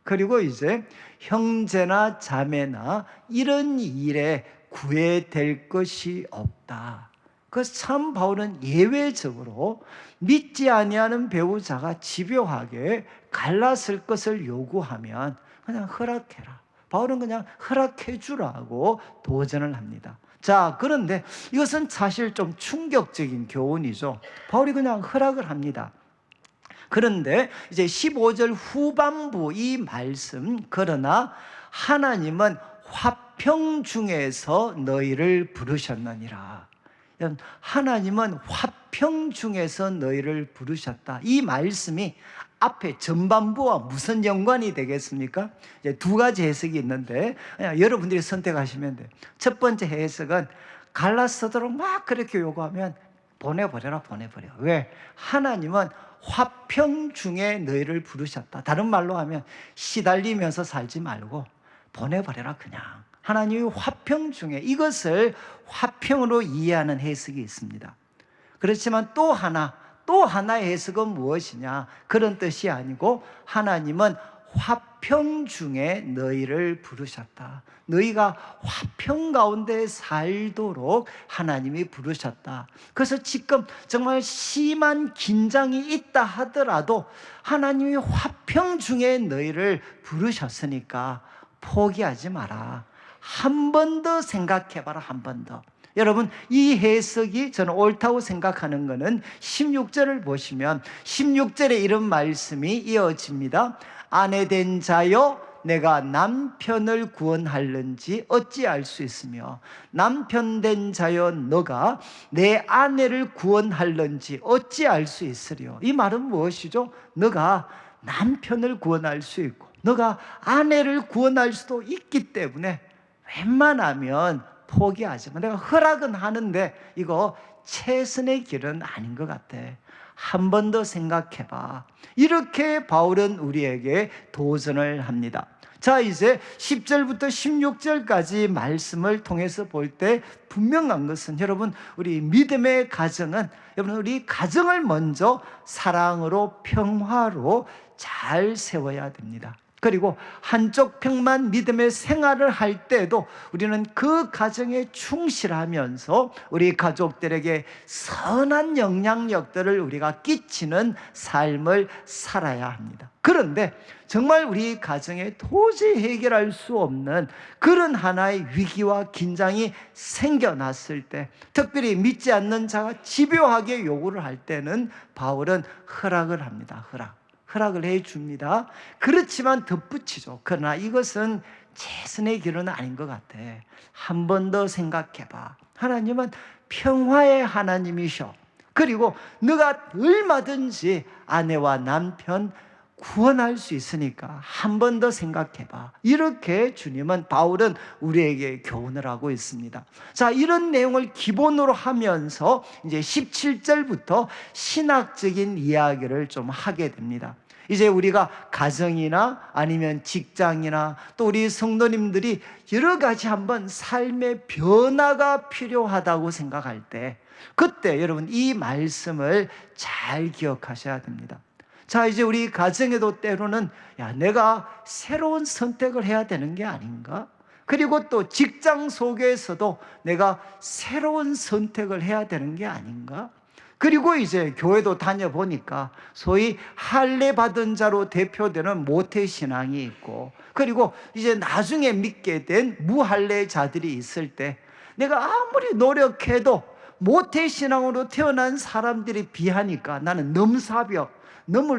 그리고 이제 형제나 자매나 이런 일에 구애될 것이 없다. 그래서 참 바울은 예외적으로 믿지 아니하는 배우자가 집요하게 갈랐을 것을 요구하면 그냥 허락해라. 바울은 그냥 허락해 주라고 도전을 합니다. 자, 그런데 이것은 사실 좀 충격적인 교훈이죠. 바울이 그냥 허락을 합니다. 그런데 이제 15절 후반부 이 말씀, 그러나 하나님은 화평 중에서 너희를 부르셨느니라. 하나님은 화평 중에서 너희를 부르셨다. 이 말씀이 앞에 전반부와 무슨 연관이 되겠습니까? 이제 두 가지 해석이 있는데 여러분들이 선택하시면 돼요. 첫 번째 해석은 갈라서도록 막 그렇게 요구하면 보내버려. 왜? 하나님은 화평 중에 너희를 부르셨다. 다른 말로 하면 시달리면서 살지 말고 보내버려라 그냥. 하나님의 화평 중에 이것을 화평으로 이해하는 해석이 있습니다. 그렇지만 또 하나의 해석은 무엇이냐? 그런 뜻이 아니고 하나님은 화평 중에 너희를 부르셨다. 너희가 화평 가운데 살도록 하나님이 부르셨다. 그래서 지금 정말 심한 긴장이 있다 하더라도 하나님이 화평 중에 너희를 부르셨으니까 포기하지 마라. 한 번 더 생각해봐라. 한 번 더. 여러분, 이 해석이 저는 옳다고 생각하는 것은 16절을 보시면 16절에 이런 말씀이 이어집니다. 아내된 자여 내가 남편을 구원할는지 어찌 알 수 있으며 남편된 자여 너가 내 아내를 구원할는지 어찌 알 수 있으리요. 이 말은 무엇이죠? 너가 남편을 구원할 수 있고 너가 아내를 구원할 수도 있기 때문에 웬만하면 포기하지 마. 내가 허락은 하는데 이거 최선의 길은 아닌 것 같아. 한 번 더 생각해봐. 이렇게 바울은 우리에게 도전을 합니다. 자, 이제 10절부터 16절까지 말씀을 통해서 볼 때 분명한 것은 여러분, 우리 믿음의 가정은 여러분, 우리 가정을 먼저 사랑으로 평화로 잘 세워야 됩니다. 그리고 한쪽 평만 믿음의 생활을 할 때도 우리는 그 가정에 충실하면서 우리 가족들에게 선한 영향력들을 우리가 끼치는 삶을 살아야 합니다. 그런데 정말 우리 가정에 도저히 해결할 수 없는 그런 하나의 위기와 긴장이 생겨났을 때, 특별히 믿지 않는 자가 집요하게 요구를 할 때는 바울은 허락을 합니다. 허락을 해줍니다. 그렇지만 덧붙이죠. 그러나 이것은 최선의 길은 아닌 것 같아. 한 번 더 생각해봐. 하나님은 평화의 하나님이셔. 그리고 너가 얼마든지 아내와 남편 구원할 수 있으니까 한 번 더 생각해봐. 이렇게 바울은 우리에게 교훈을 하고 있습니다. 자, 이런 내용을 기본으로 하면서 이제 17절부터 신학적인 이야기를 좀 하게 됩니다. 이제 우리가 가정이나 아니면 직장이나 또 우리 성도님들이 여러 가지 한번 삶의 변화가 필요하다고 생각할 때, 그때 여러분 이 말씀을 잘 기억하셔야 됩니다. 자, 이제 우리 가정에도 때로는 내가 새로운 선택을 해야 되는 게 아닌가? 그리고 또 직장 속에서도 내가 새로운 선택을 해야 되는 게 아닌가? 그리고 이제 교회도 다녀보니까 소위 할례 받은 자로 대표되는 모태신앙이 있고, 그리고 이제 나중에 믿게 된 무할례자들이 있을 때 내가 아무리 노력해도 모태신앙으로 태어난 사람들이 비하니까 나는 넘을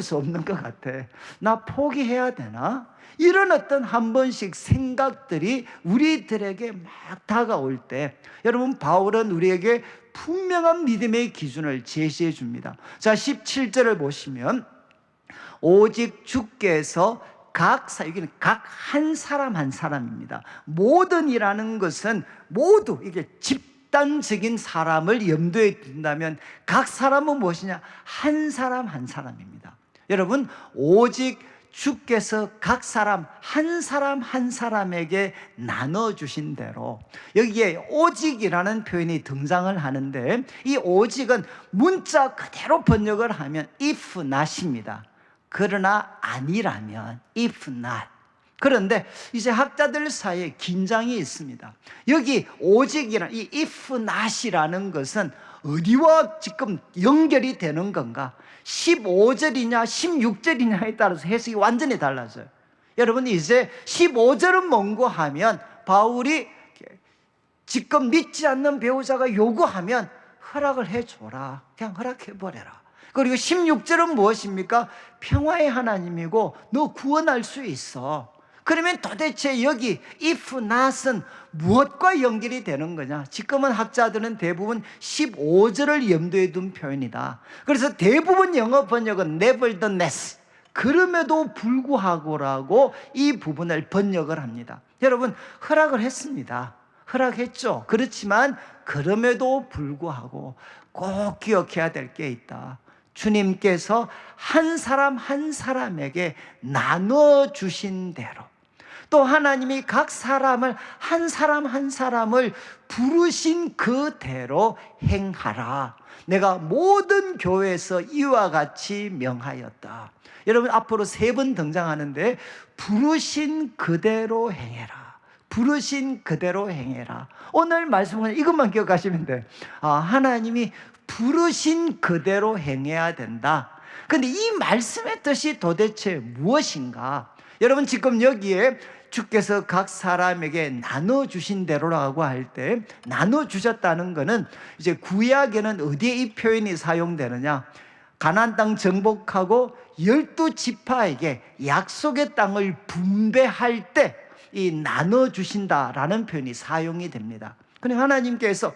수 없는 것 같아. 나 포기해야 되나? 이런 어떤 한 번씩 생각들이 우리들에게 막 다가올 때, 여러분, 바울은 우리에게 분명한 믿음의 기준을 제시해 줍니다. 자, 17절을 보시면 오직 주께서 여기는 각 한 사람 한 사람입니다. 모든이라는 것은 모두 이게 집단적인 사람을 염두에 둔다면 각 사람은 무엇이냐? 한 사람 한 사람입니다. 여러분, 오직 주께서 각 사람 한 사람에게 나눠주신 대로, 여기에 오직이라는 표현이 등장을 하는데, 이 오직은 문자 그대로 번역을 하면 if not입니다. 그러나 아니라면 if not. 그런데 이제 학자들 사이에 긴장이 있습니다. 여기 오직이라는 이 if not이라는 것은 어디와 지금 연결이 되는 건가? 15절이냐 16절이냐에 따라서 해석이 완전히 달라져요. 여러분, 이제 15절은 뭔고 하면 바울이 지금 믿지 않는 배우자가 요구하면 허락을 해줘라. 그냥 허락해버려라. 그리고 16절은 무엇입니까? 평화의 하나님이고 너 구원할 수 있어. 그러면 도대체 여기 if not은 무엇과 연결이 되는 거냐? 지금은 학자들은 대부분 15절을 염두에 둔 표현이다. 그래서 대부분 영어 번역은 nevertheless, 그럼에도 불구하고라고 이 부분을 번역을 합니다. 여러분, 허락을 했습니다. 허락했죠. 그렇지만 그럼에도 불구하고 꼭 기억해야 될 게 있다. 주님께서 한 사람 한 사람에게 나눠주신 대로, 또 하나님이 각 사람을 한 사람 한 사람을 부르신 그대로 행하라. 내가 모든 교회에서 이와 같이 명하였다. 여러분 앞으로 3번 등장하는데 부르신 그대로 행해라. 부르신 그대로 행해라. 오늘 말씀은 이것만 기억하시면 돼. 하나님이 부르신 그대로 행해야 된다. 근데 이 말씀의 뜻이 도대체 무엇인가? 여러분 지금 여기에 주께서 각 사람에게 나눠주신 대로라고 할 때 나눠주셨다는 것은 이제 구약에는 어디에 이 표현이 사용되느냐? 가나안 땅 정복하고 12지파에게 약속의 땅을 분배할 때 이 나눠주신다라는 표현이 사용이 됩니다. 그런데 하나님께서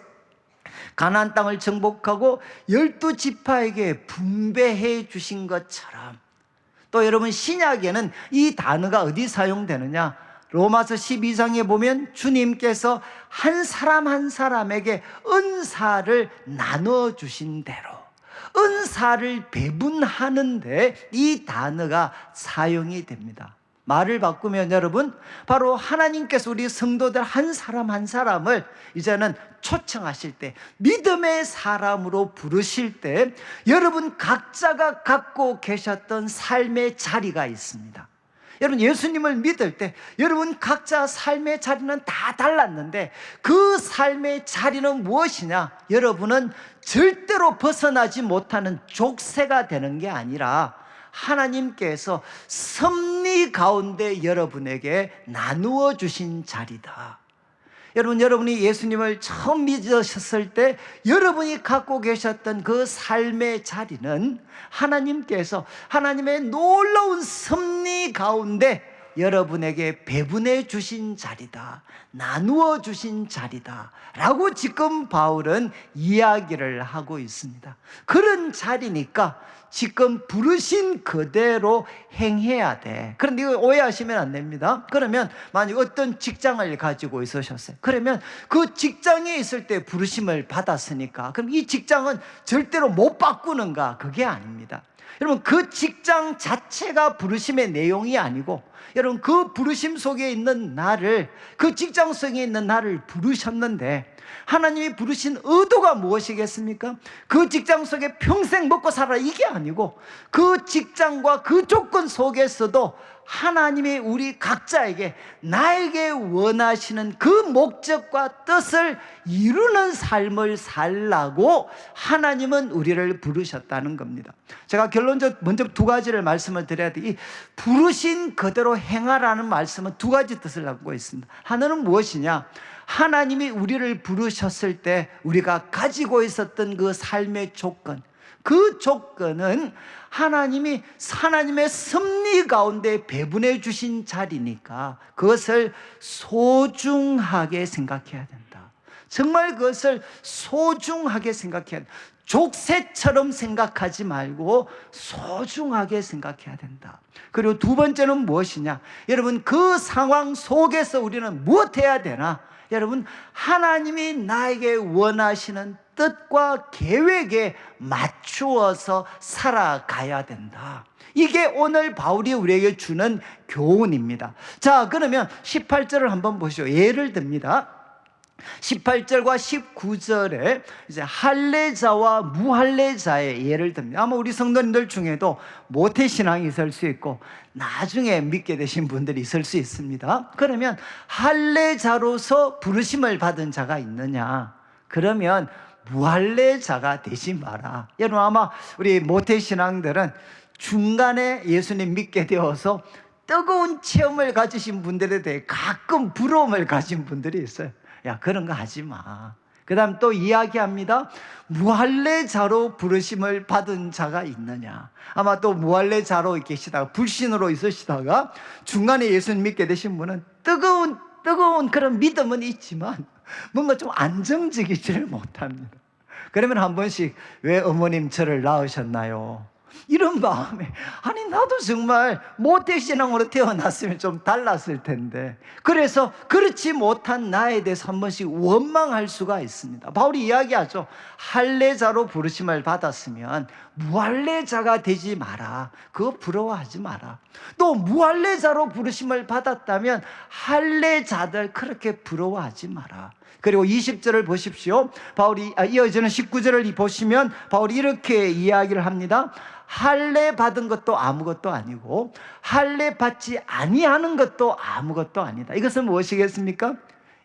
가나안 땅을 정복하고 12지파에게 분배해 주신 것처럼 또 여러분 신약에는 이 단어가 어디 사용되느냐? 로마서 12장에 보면 주님께서 한 사람 한 사람에게 은사를 나눠주신 대로 은사를 배분하는데 이 단어가 사용이 됩니다. 말을 바꾸면 여러분 바로 하나님께서 우리 성도들 한 사람 한 사람을 이제는 초청하실 때 믿음의 사람으로 부르실 때 여러분 각자가 갖고 계셨던 삶의 자리가 있습니다. 여러분 예수님을 믿을 때 여러분 각자 삶의 자리는 다 달랐는데 그 삶의 자리는 무엇이냐? 여러분은 절대로 벗어나지 못하는 족쇄가 되는 게 아니라 하나님께서 섭리 가운데 여러분에게 나누어 주신 자리다. 여러분, 여러분이 예수님을 처음 믿으셨을 때 여러분이 갖고 계셨던 그 삶의 자리는 하나님께서 하나님의 놀라운 섭리 가운데 여러분에게 배분해 주신 자리다, 나누어 주신 자리다 라고 지금 바울은 이야기를 하고 있습니다. 그런 자리니까 지금 부르신 그대로 행해야 돼. 그런데 이거 오해하시면 안 됩니다. 그러면 만약 어떤 직장을 가지고 있으셨어요. 그러면 그 직장에 있을 때 부르심을 받았으니까 그럼 이 직장은 절대로 못 바꾸는가? 그게 아닙니다. 여러분 그 직장 자체가 부르심의 내용이 아니고 여러분 그 부르심 속에 있는 나를, 그 직장 속에 있는 나를 부르셨는데 하나님이 부르신 의도가 무엇이겠습니까? 그 직장 속에 평생 먹고 살아 이게 아니고 그 직장과 그 조건 속에서도 하나님이 우리 각자에게 나에게 원하시는 그 목적과 뜻을 이루는 삶을 살라고 하나님은 우리를 부르셨다는 겁니다. 제가 결론적으로 먼저 두 가지를 말씀을 드려야 돼. 이 부르신 그대로 행하라는 말씀은 두 가지 뜻을 갖고 있습니다. 하나는 무엇이냐? 하나님이 우리를 부르셨을 때 우리가 가지고 있었던 그 삶의 조건, 그 조건은 하나님이 하나님의 섭리 가운데 배분해 주신 자리니까 그것을 소중하게 생각해야 된다. 정말 그것을 소중하게 생각해야 된다. 족쇄처럼 생각하지 말고 소중하게 생각해야 된다. 그리고 두 번째는 무엇이냐? 여러분 그 상황 속에서 우리는 무엇해야 되나? 여러분 하나님이 나에게 원하시는 뜻과 계획에 맞추어서 살아가야 된다. 이게 오늘 바울이 우리에게 주는 교훈입니다. 자, 그러면 18절을 한번 보시죠. 예를 듭니다. 18절과 19절에 이제 할례자와 무할례자의 예를 듭니다. 아마 우리 성도님들 중에도 모태신앙이 있을 수 있고 나중에 믿게 되신 분들이 있을 수 있습니다. 그러면 할례자로서 부르심을 받은 자가 있느냐? 그러면 무할례자가 되지 마라. 여러분 아마 우리 모태신앙들은 중간에 예수님 믿게 되어서 뜨거운 체험을 가지신 분들에 대해 가끔 부러움을 가진 분들이 있어요. 야, 그런 거 하지 마. 그 다음 또 이야기합니다. 무할례자로 부르심을 받은 자가 있느냐? 아마 또 무할례자로 계시다가 불신으로 있으시다가 중간에 예수님 믿게 되신 분은 뜨거운 그런 믿음은 있지만 뭔가 좀 안정적이지를 못합니다. 그러면 한 번씩 왜 어머님 저를 낳으셨나요? 이런 마음에 아니 나도 정말 모태신앙으로 태어났으면 좀 달랐을 텐데, 그래서 그렇지 못한 나에 대해서 한 번씩 원망할 수가 있습니다. 바울이 이야기하죠. 할례자로 부르심을 받았으면 무할례자가 되지 마라. 그거 부러워하지 마라. 또 무할례자로 부르심을 받았다면 할례자들 그렇게 부러워하지 마라. 그리고 20절을 보십시오. 바울이 이어지는 19절을 보시면 바울이 이렇게 이야기를 합니다. 할례 받은 것도 아무것도 아니고 할례 받지 아니하는 것도 아무것도 아니다. 이것은 무엇이겠습니까?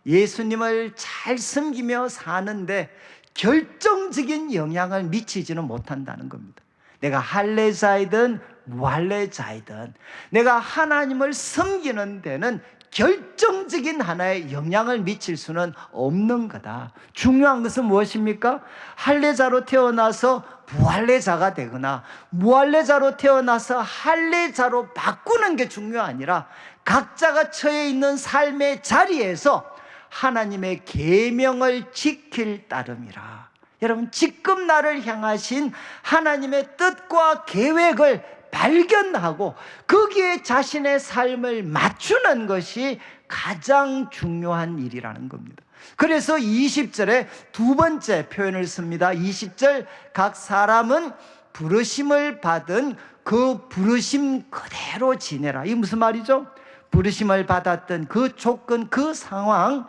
예수님을 잘 섬기며 사는데 결정적인 영향을 미치지는 못한다는 겁니다. 내가 할례자이든 무할례자이든 내가 하나님을 섬기는 데는 결정적인 하나의 영향을 미칠 수는 없는 거다. 중요한 것은 무엇입니까? 할례자로 태어나서 무할례자가 되거나 무할례자로 태어나서 할례자로 바꾸는 게 중요가 아니라 각자가 처해 있는 삶의 자리에서 하나님의 계명을 지킬 따름이라. 여러분, 지금 나를 향하신 하나님의 뜻과 계획을 발견하고 거기에 자신의 삶을 맞추는 것이 가장 중요한 일이라는 겁니다. 그래서 20절에 두 번째 표현을 씁니다. 20절, 각 사람은 부르심을 받은 그 부르심 그대로 지내라. 이게 무슨 말이죠? 부르심을 받았던 그 조건, 그 상황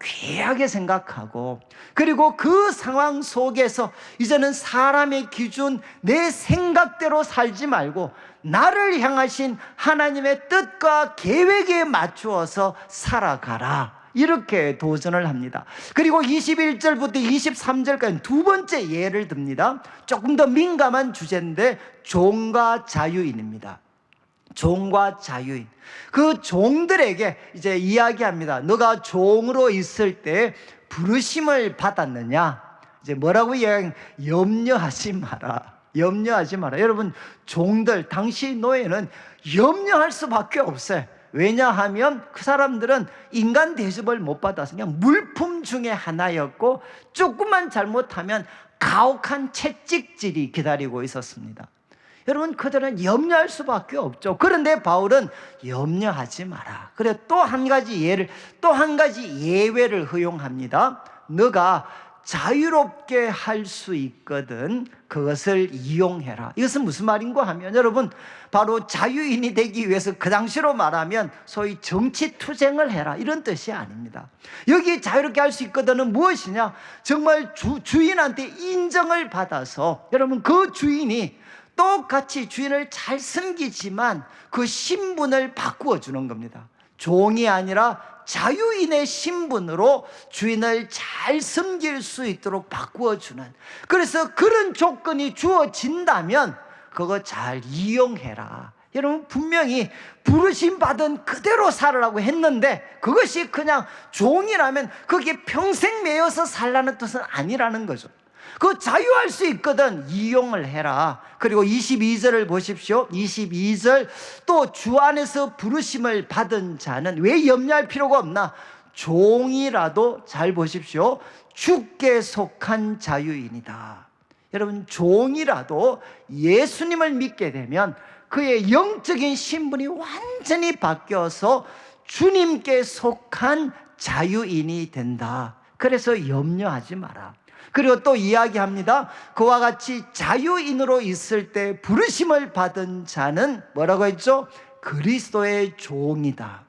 귀하게 생각하고, 그리고 그 상황 속에서 이제는 사람의 기준, 내 생각대로 살지 말고 나를 향하신 하나님의 뜻과 계획에 맞추어서 살아가라. 이렇게 도전을 합니다. 그리고 21절부터 23절까지 두 번째 예를 듭니다. 조금 더 민감한 주제인데 종과 자유인입니다. 종과 자유인. 그 종들에게 이제 이야기합니다. 너가 종으로 있을 때 부르심을 받았느냐? 이제 뭐라고 이야기하냐? 염려하지 마라. 염려하지 마라. 여러분, 종들, 당시 노예는 염려할 수밖에 없어요. 왜냐하면 그 사람들은 인간 대접을 못 받아서 그냥 물품 중에 하나였고, 조금만 잘못하면 가혹한 채찍질이 기다리고 있었습니다. 여러분, 그들은 염려할 수밖에 없죠. 그런데 바울은 염려하지 마라. 그래, 또 한 가지 예외를 허용합니다. 너가 자유롭게 할 수 있거든 그것을 이용해라. 이것은 무슨 말인가 하면, 여러분, 바로 자유인이 되기 위해서 그 당시로 말하면 소위 정치 투쟁을 해라, 이런 뜻이 아닙니다. 여기 자유롭게 할 수 있거든은 무엇이냐? 정말 주인한테 인정을 받아서, 여러분, 그 주인이 똑같이 주인을 잘 섬기지만 그 신분을 바꾸어 주는 겁니다. 종이 아니라 자유인의 신분으로 주인을 잘 섬길 수 있도록 바꾸어 주는, 그래서 그런 조건이 주어진다면 그거 잘 이용해라. 여러분, 분명히 부르심 받은 그대로 살으라고 했는데 그것이 그냥 종이라면 그게 평생 매여서 살라는 뜻은 아니라는 거죠. 그 자유할 수 있거든 이용을 해라. 그리고 22절을 보십시오. 22절, 또 주 안에서 부르심을 받은 자는 왜 염려할 필요가 없나? 종이라도, 잘 보십시오, 주께 속한 자유인이다. 여러분, 종이라도 예수님을 믿게 되면 그의 영적인 신분이 완전히 바뀌어서 주님께 속한 자유인이 된다. 그래서 염려하지 마라. 그리고 또 이야기합니다. 그와 같이 자유인으로 있을 때 부르심을 받은 자는 뭐라고 했죠? 그리스도의 종이다.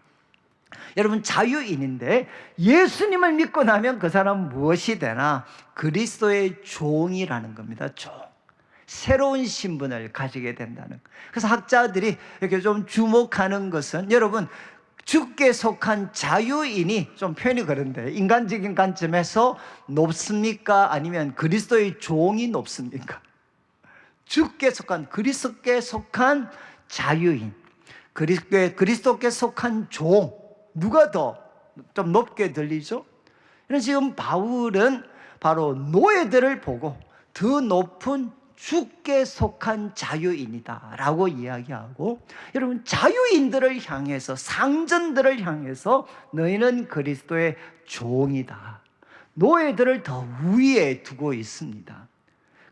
여러분, 자유인인데 예수님을 믿고 나면 그 사람은 무엇이 되나? 그리스도의 종이라는 겁니다. 종. 새로운 신분을 가지게 된다는. 그래서 학자들이 이렇게 좀 주목하는 것은, 여러분, 주께 속한 자유인이, 좀 표현이 그런데 인간적인 관점에서 높습니까? 아니면 그리스도의 종이 높습니까? 주께 속한, 그리스도께 속한 자유인, 그리스도께 속한 종, 누가 더 좀 높게 들리죠? 지금 바울은 바로 노예들을 보고 더 높은 주께 속한 자유인이다 라고 이야기하고, 여러분, 자유인들을 향해서, 상전들을 향해서 너희는 그리스도의 종이다, 노예들을 더 위에 두고 있습니다.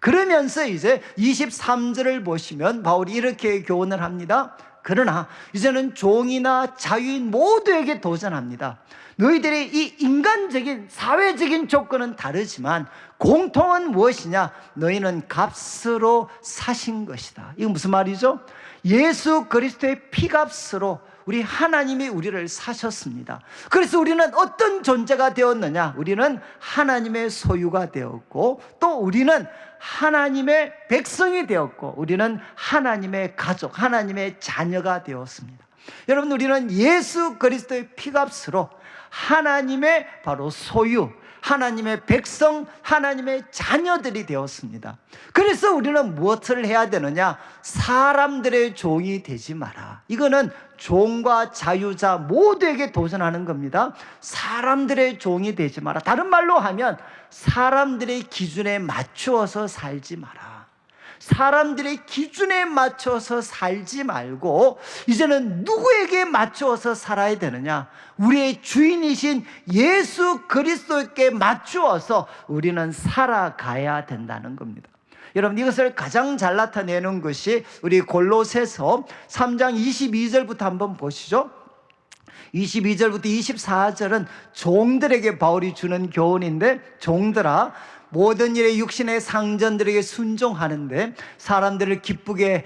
그러면서 이제 23절을 보시면 바울이 이렇게 교훈을 합니다. 그러나 이제는 종이나 자유인 모두에게 도전합니다. 너희들의 이 인간적인 사회적인 조건은 다르지만 공통은 무엇이냐? 너희는 값으로 사신 것이다. 이거 무슨 말이죠? 예수 그리스도의 피값으로 우리 하나님이 우리를 사셨습니다. 그래서 우리는 어떤 존재가 되었느냐? 우리는 하나님의 소유가 되었고, 또 우리는 하나님의 백성이 되었고, 우리는 하나님의 가족, 하나님의 자녀가 되었습니다. 여러분, 우리는 예수 그리스도의 피값으로 하나님의 바로 소유, 하나님의 백성, 하나님의 자녀들이 되었습니다. 그래서 우리는 무엇을 해야 되느냐? 사람들의 종이 되지 마라. 이거는 종과 자유자 모두에게 도전하는 겁니다. 사람들의 종이 되지 마라. 다른 말로 하면 사람들의 기준에 맞추어서 살지 마라. 사람들의 기준에 맞춰서 살지 말고 이제는 누구에게 맞추어서 살아야 되느냐? 우리의 주인이신 예수 그리스도께 맞추어서 우리는 살아가야 된다는 겁니다. 여러분, 이것을 가장 잘 나타내는 것이 우리 골로새서 3장 22절부터 한번 보시죠. 22절부터 24절은 종들에게 바울이 주는 교훈인데, 종들아 모든 일에 육신의 상전들에게 순종하는데 사람들을 기쁘게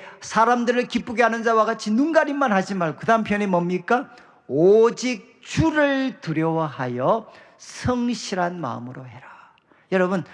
하는 자와 같이 눈가림만 하지 말고, 그 다음 편이 뭡니까? 오직 주를 두려워하여 성실한 마음으로 해라. 여러분,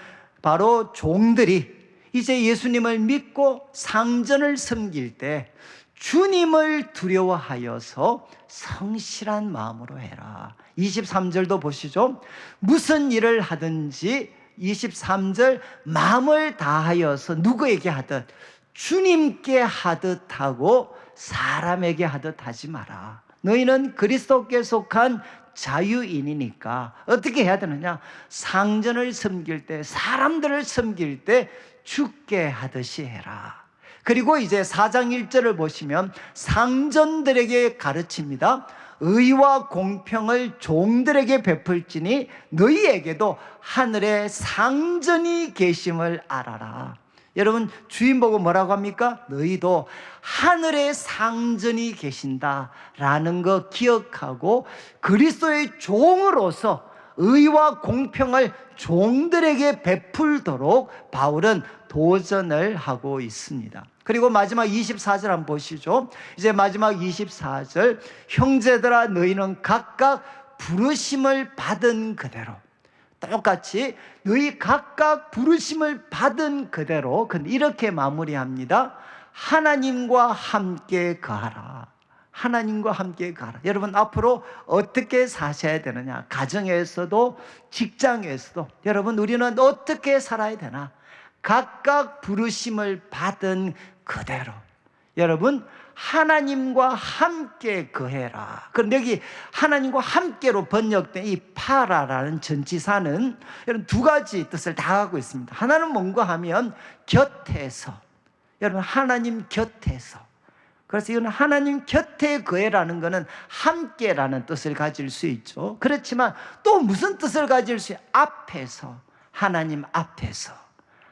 바로 종들이 이제 예수님을 믿고 상전을 섬길 때 주님을 두려워하여서 성실한 마음으로 해라. 23절도 보시죠. 무슨 일을 하든지 23절 마음을 다하여서 누구에게 하듯 주님께 하듯 하고 사람에게 하듯 하지 마라. 너희는 그리스도께 속한 자유인이니까 어떻게 해야 되느냐? 상전을 섬길 때, 사람들을 섬길 때 주께 하듯이 해라. 그리고 이제 4장 1절을 보시면 상전들에게 가르칩니다. 의와 공평을 종들에게 베풀지니 너희에게도 하늘에 상전이 계심을 알아라. 여러분, 주인 보고 뭐라고 합니까? 너희도 하늘에 상전이 계신다라는 거 기억하고 그리스도의 종으로서 의와 공평을 종들에게 베풀도록 바울은 도전을 하고 있습니다. 그리고 마지막 24절 한번 보시죠. 이제 마지막 24절, 형제들아 너희는 각각 부르심을 받은 그대로, 똑같이 너희 각각 부르심을 받은 그대로, 근데 이렇게 마무리합니다. 하나님과 함께 가라. 하나님과 함께 가라. 여러분, 앞으로 어떻게 사셔야 되느냐? 가정에서도 직장에서도 여러분, 우리는 어떻게 살아야 되나? 각각 부르심을 받은 그대로. 여러분, 하나님과 함께 거해라. 그런데 여기 하나님과 함께로 번역된 이 파라라는 전치사는 여러분 두 가지 뜻을 다 갖고 있습니다. 하나는 뭔가 하면 곁에서, 여러분 하나님 곁에서. 그래서 이건 하나님 곁에 거해라는 것은 함께라는 뜻을 가질 수 있죠. 그렇지만 또 무슨 뜻을 가질 수 있어요? 앞에서, 하나님 앞에서.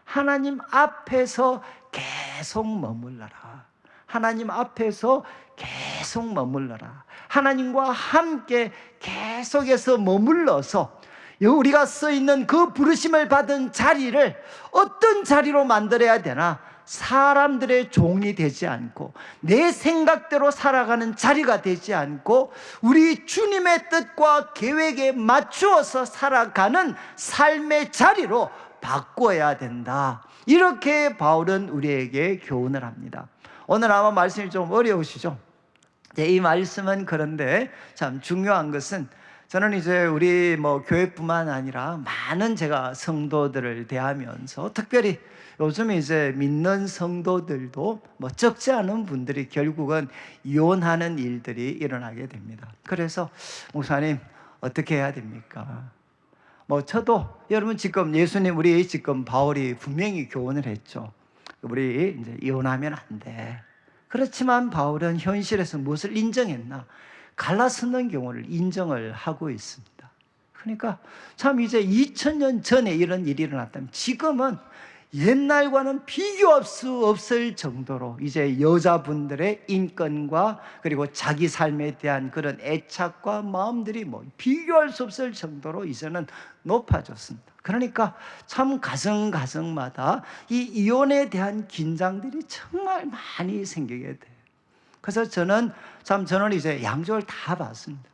하나님 앞에서 계속 머물러라. 하나님 앞에서 계속 머물러라. 하나님과 함께 계속해서 머물러서 우리가 써 있는 그 부르심을 받은 자리를 어떤 자리로 만들어야 되나? 사람들의 종이 되지 않고 내 생각대로 살아가는 자리가 되지 않고 우리 주님의 뜻과 계획에 맞추어서 살아가는 삶의 자리로 바꿔야 된다. 이렇게 바울은 우리에게 교훈을 합니다. 오늘 아마 말씀이 좀 어려우시죠? 이 말씀은 그런데 참 중요한 것은, 저는 이제 우리 교회뿐만 아니라 많은 제가 성도들을 대하면서, 특별히 요즘에 이제 믿는 성도들도 적지 않은 분들이 결국은 이혼하는 일들이 일어나게 됩니다. 그래서 목사님 어떻게 해야 됩니까? 저도 여러분 지금 우리 지금 바울이 분명히 교훈을 했죠. 우리 이제 이혼하면 안 돼. 그렇지만 바울은 현실에서 무엇을 인정했나? 갈라서는 경우를 인정을 하고 있습니다. 그러니까 참 이제 2000년 전에 이런 일이 일어났다면 지금은 옛날과는 비교할 수 없을 정도로 이제 여자분들의 인권과 그리고 자기 삶에 대한 그런 애착과 마음들이 뭐 비교할 수 없을 정도로 이제는 높아졌습니다. 그러니까 참 가정마다 이 이혼에 대한 긴장들이 정말 많이 생기게 돼요. 그래서 저는 이제 양쪽을 다 봤습니다.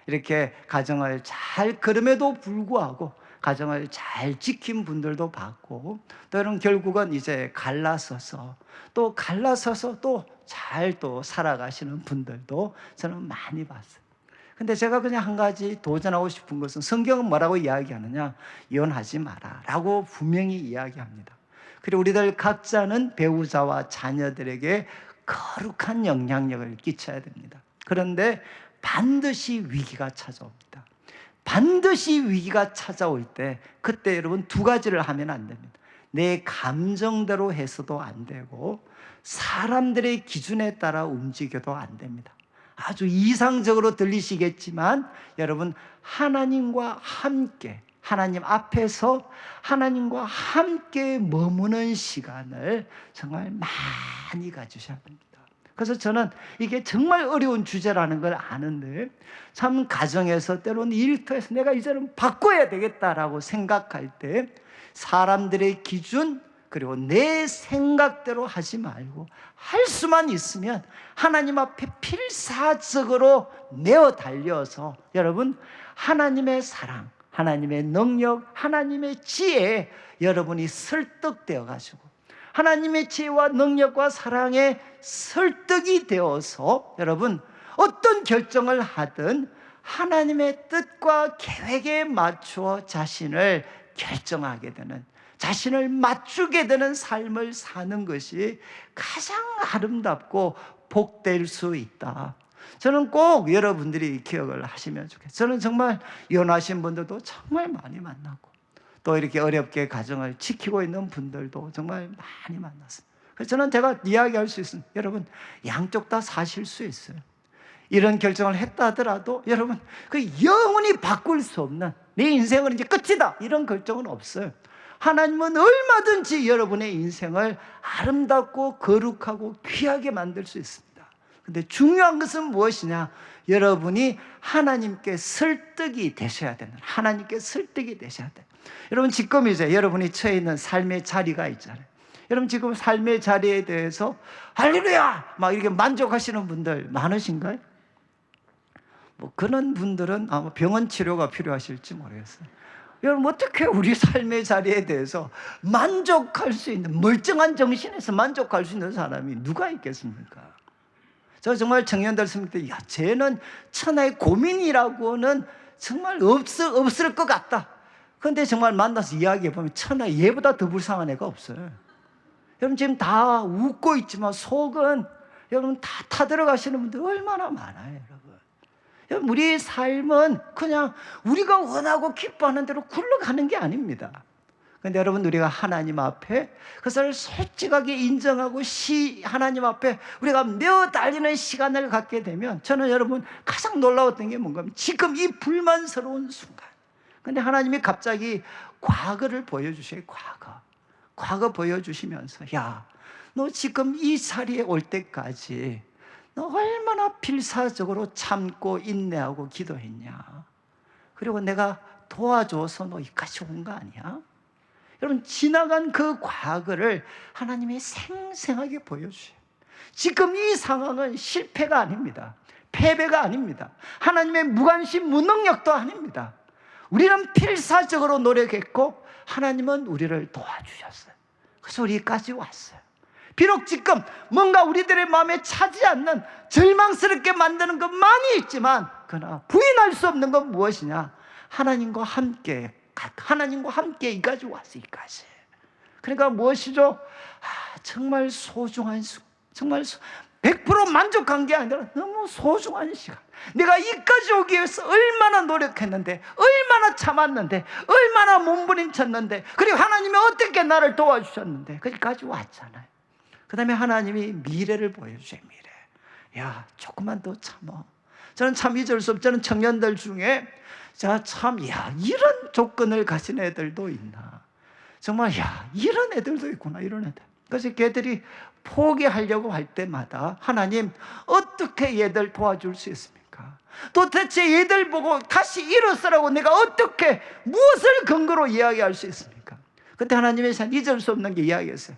이렇게 가정을 잘 그럼에도 불구하고 가정을 잘 지킨 분들도 봤고, 또는 결국은 이제 갈라서서 또 잘 또 살아가시는 분들도 저는 많이 봤어요. 근데 제가 그냥 한 가지 도전하고 싶은 것은, 성경은 뭐라고 이야기하느냐? 이혼하지 마라 라고 분명히 이야기합니다. 그리고 우리들 각자는 배우자와 자녀들에게 거룩한 영향력을 끼쳐야 됩니다. 그런데 반드시 위기가 찾아옵니다. 반드시 위기가 찾아올 때 그때 여러분 두 가지를 하면 안 됩니다. 내 감정대로 해서도 안 되고 사람들의 기준에 따라 움직여도 안 됩니다. 아주 이상적으로 들리시겠지만 여러분, 하나님과 함께, 하나님 앞에서 하나님과 함께 머무는 시간을 정말 많이 가지셔야 됩니다. 그래서 저는 이게 정말 어려운 주제라는 걸 아는데, 참 가정에서 때로는 일터에서 내가 이제는 바꿔야 되겠다라고 생각할 때 사람들의 기준 그리고 내 생각대로 하지 말고 할 수만 있으면 하나님 앞에 필사적으로 내어 달려서 여러분, 하나님의 사랑, 하나님의 능력, 하나님의 지혜에 여러분이 설득되어 가지고 하나님의 지혜와 능력과 사랑에 설득이 되어서 여러분, 어떤 결정을 하든 하나님의 뜻과 계획에 맞추어 자신을 결정하게 되는, 자신을 맞추게 되는 삶을 사는 것이 가장 아름답고 복될 수 있다. 저는 꼭 여러분들이 기억을 하시면 좋겠어요. 저는 정말 이혼하신 분들도 정말 많이 만나고, 또 이렇게 어렵게 가정을 지키고 있는 분들도 정말 많이 만났어요. 그래서 저는 제가 이야기할 수 있습니다. 여러분, 양쪽 다 사실 수 있어요. 이런 결정을 했다 하더라도 여러분, 그 영원히 바꿀 수 없는, 내 인생은 이제 끝이다, 이런 결정은 없어요. 하나님은 얼마든지 여러분의 인생을 아름답고 거룩하고 귀하게 만들 수 있습니다. 근데 중요한 것은 무엇이냐? 여러분이 하나님께 설득이 되셔야 되는, 하나님께 설득이 되셔야 돼요. 여러분, 지금 이제 여러분이 처해 있는 삶의 자리가 있잖아요. 여러분, 지금 삶의 자리에 대해서 할렐루야 막 이렇게 만족하시는 분들 많으신가요? 뭐 그런 분들은 아마 병원 치료가 필요하실지 모르겠어요. 여러분, 어떻게 우리 삶의 자리에 대해서 만족할 수 있는, 멀쩡한 정신에서 만족할 수 있는 사람이 누가 있겠습니까? 저 정말 청년들 생각 때, 야, 쟤는 천하의 고민이라고는 정말 없을 것 같다. 그런데 정말 만나서 이야기해 보면 천하에 얘보다 더 불쌍한 애가 없어요. 여러분, 지금 다 웃고 있지만 속은 여러분 다 타들어가시는 분들 얼마나 많아요, 여러분. 여러분, 우리의 삶은 그냥 우리가 원하고 기뻐하는 대로 굴러가는 게 아닙니다. 그런데 여러분, 우리가 하나님 앞에 그것을 솔직하게 인정하고 하나님 앞에 우리가 메어 달리는 시간을 갖게 되면, 저는 여러분 가장 놀라웠던 게 뭔가 하면 지금 이 불만스러운 순간, 근데 하나님이 갑자기 과거를 보여주셔요. 과거 보여주시면서, 야, 너 지금 이 자리에 올 때까지 너 얼마나 필사적으로 참고 인내하고 기도했냐. 그리고 내가 도와줘서 너 여기까지 온 거 아니야? 여러분, 지나간 그 과거를 하나님이 생생하게 보여주셔요. 지금 이 상황은 실패가 아닙니다. 패배가 아닙니다. 하나님의 무관심, 무능력도 아닙니다. 우리는 필사적으로 노력했고 하나님은 우리를 도와주셨어요. 그래서 우리까지 왔어요. 비록 지금 뭔가 우리들의 마음에 차지 않는, 절망스럽게 만드는 것 많이 있지만, 그러나 부인할 수 없는 건 무엇이냐? 하나님과 함께 이까지 왔어요까지. 그러니까 무엇이죠? 정말 소중한 정말 100% 만족한 게 아니라 너무 소중한 시간. 내가 이까지 오기 위해서 얼마나 노력했는데, 얼마나 참았는데, 얼마나 몸부림쳤는데, 그리고 하나님이 어떻게 나를 도와주셨는데 거기까지 왔잖아요. 그 다음에 하나님이 미래를 보여주세요. 미래. 야, 조금만 더 참아. 저는 참 잊을 수 없어요. 저는 청년들 중에 이런 조건을 가진 애들도 있나. 정말 이런 애들도 있구나, 이런 애들. 그래서 걔들이 포기하려고 할 때마다 하나님 어떻게 얘들 도와줄 수 있습니까? 도대체 얘들 보고 다시 일어서라고 내가 어떻게 무엇을 근거로 이야기할 수 있습니까? 그때 하나님의 잊을 수 없는 게 이야기했어요.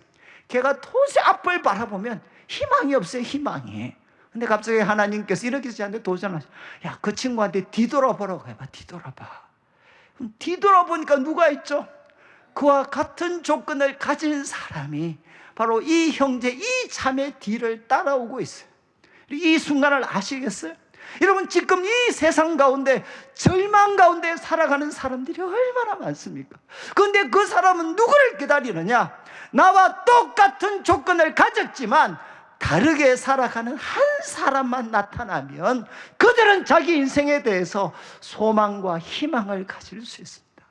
걔가 도저히 앞을 바라보면 희망이 없어요, 희망이. 근데 갑자기 하나님께서 이렇게 저한테 도전하셔. 야, 그 친구한테 뒤돌아보라고 해봐, 뒤돌아봐. 그럼 뒤돌아보니까 누가 있죠? 그와 같은 조건을 가진 사람이 바로 이 형제, 이 자매 뒤를 따라오고 있어요. 이 순간을 아시겠어요? 여러분, 지금 이 세상 가운데 절망 가운데 살아가는 사람들이 얼마나 많습니까? 그런데 그 사람은 누구를 기다리느냐? 나와 똑같은 조건을 가졌지만 다르게 살아가는 한 사람만 나타나면 그들은 자기 인생에 대해서 소망과 희망을 가질 수 있습니다.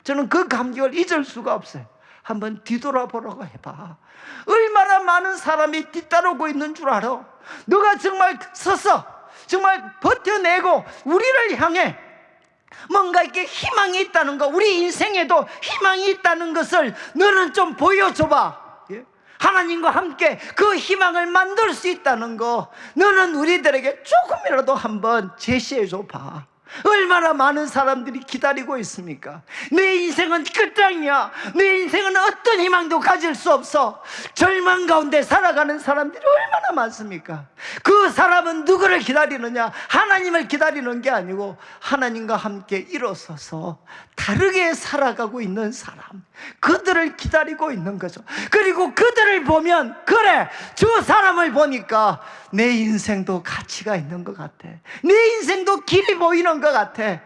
저는 그 감격을 잊을 수가 없어요. 한번 뒤돌아보라고 해봐. 얼마나 많은 사람이 뒤따르고 있는 줄 알아? 너가 정말 서서 정말 버텨내고 우리를 향해 뭔가 이렇게 희망이 있다는 거, 우리 인생에도 희망이 있다는 것을 너는 좀 보여줘봐. 하나님과 함께 그 희망을 만들 수 있다는 거 너는 우리들에게 조금이라도 한번 제시해줘 봐. 얼마나 많은 사람들이 기다리고 있습니까? 내 인생은 끝장이야. 내 인생은 어떤 희망도 가질 수 없어. 절망 가운데 살아가는 사람들이 얼마나 많습니까? 그 사람은 누구를 기다리느냐? 하나님을 기다리는 게 아니고 하나님과 함께 일어서서 다르게 살아가고 있는 사람, 그들을 기다리고 있는 거죠. 그리고 그들을 보면, 그래, 저 사람을 보니까 내 인생도 가치가 있는 것 같아. 내 인생도 길이 보이는 것 같아.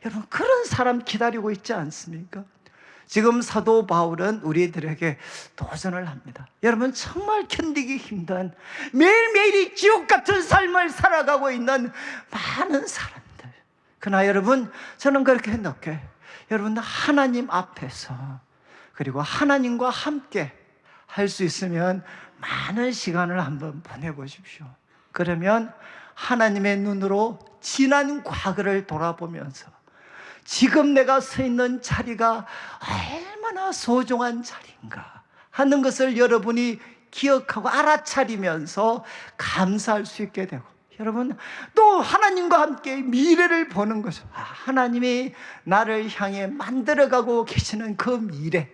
여러분, 그런 사람 기다리고 있지 않습니까? 지금 사도 바울은 우리들에게 도전을 합니다. 여러분, 정말 견디기 힘든, 매일매일이 지옥 같은 삶을 살아가고 있는 많은 사람들. 그러나 여러분, 저는 그렇게 느껴요. 여러분, 하나님 앞에서 그리고 하나님과 함께 할 수 있으면 많은 시간을 한번 보내보십시오. 그러면 하나님의 눈으로 지난 과거를 돌아보면서 지금 내가 서 있는 자리가 얼마나 소중한 자리인가 하는 것을 여러분이 기억하고 알아차리면서 감사할 수 있게 되고, 여러분 또 하나님과 함께 미래를 보는 거죠. 하나님이 나를 향해 만들어가고 계시는 그 미래,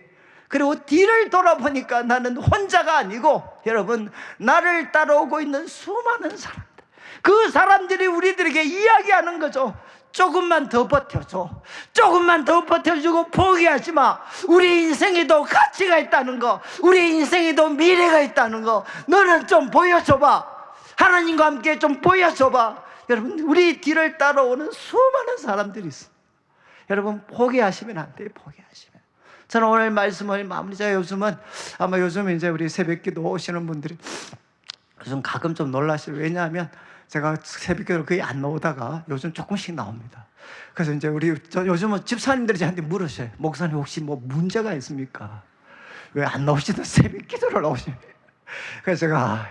그리고 뒤를 돌아보니까 나는 혼자가 아니고 여러분 나를 따라오고 있는 수많은 사람들, 그 사람들이 우리들에게 이야기하는 거죠. 조금만 더 버텨줘, 조금만 더 버텨주고 포기하지 마. 우리 인생에도 가치가 있다는 거, 우리 인생에도 미래가 있다는 거 너는 좀 보여줘봐. 하나님과 함께 좀 보여줘봐. 여러분, 우리 뒤를 따라오는 수많은 사람들이 있어요. 여러분, 포기하시면 안 돼요. 포기하시면. 저는 오늘 말씀을 마무리, 제가 요즘은 아마 요즘 이제 우리 새벽기도 오시는 분들이 요즘 가끔 좀 놀라시죠. 왜냐하면 제가 새벽기도 거의 안 나오다가 요즘 조금씩 나옵니다. 그래서 이제 요즘은 집사님들이 저한테 물으셔요. 목사님 혹시 뭐 문제가 있습니까? 왜 안 나오시던 새벽기도를 나오십니까? 그래서 제가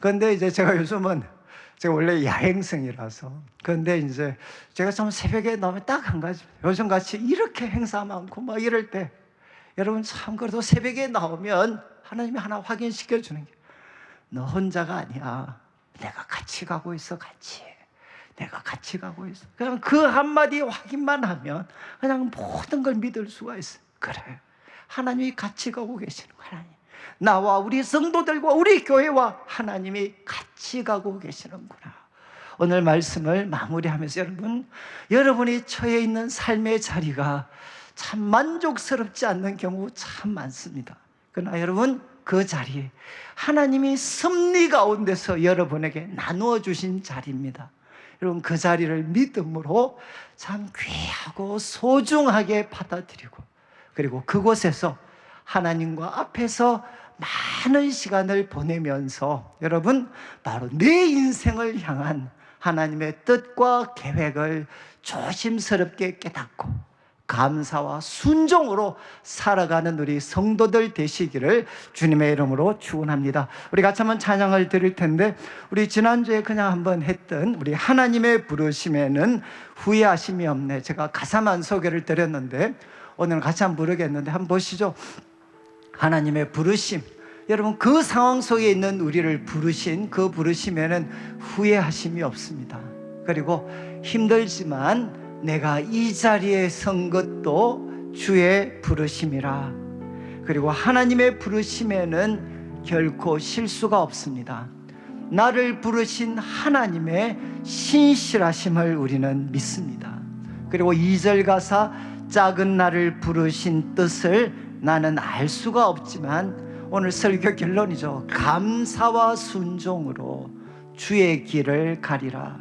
그런데 이제 제가 요즘은 제가 원래 야행성이라서, 그런데 이제 제가 좀 새벽에 나오면 딱 한 가지, 요즘 같이 이렇게 행사 많고 막 이럴 때 여러분 참 그래도 새벽에 나오면 하나님이 하나 확인시켜 주는 게, 너 혼자가 아니야. 내가 같이 가고 있어. 같이. 내가 같이 가고 있어. 그냥 그 한마디 확인만 하면 그냥 모든 걸 믿을 수가 있어. 그래, 하나님이 같이 가고 계시는 거야. 하나님, 나와 우리 성도들과 우리 교회와 하나님이 같이 가고 계시는구나. 오늘 말씀을 마무리하면서 여러분이 처해 있는 삶의 자리가 참 만족스럽지 않는 경우 참 많습니다. 그러나 여러분, 그 자리 하나님이 섭리 가운데서 여러분에게 나누어 주신 자리입니다. 여러분, 그 자리를 믿음으로 참 귀하고 소중하게 받아들이고, 그리고 그곳에서 하나님과 앞에서 많은 시간을 보내면서 여러분 바로 내 인생을 향한 하나님의 뜻과 계획을 조심스럽게 깨닫고 감사와 순종으로 살아가는 우리 성도들 되시기를 주님의 이름으로 축원합니다. 우리 같이 한번 찬양을 드릴 텐데, 우리 지난주에 그냥 한번 했던 우리 하나님의 부르심에는 후회하심이 없네, 제가 가사만 소개를 드렸는데, 오늘 같이 한번 부르겠는데 한번 보시죠. 하나님의 부르심. 여러분, 그 상황 속에 있는 우리를 부르신 그 부르심에는 후회하심이 없습니다. 그리고 힘들지만 내가 이 자리에 선 것도 주의 부르심이라. 그리고 하나님의 부르심에는 결코 실수가 없습니다. 나를 부르신 하나님의 신실하심을 우리는 믿습니다. 그리고 2절 가사, 작은 나를 부르신 뜻을 나는 알 수가 없지만, 오늘 설교 결론이죠. 감사와 순종으로 주의 길을 가리라.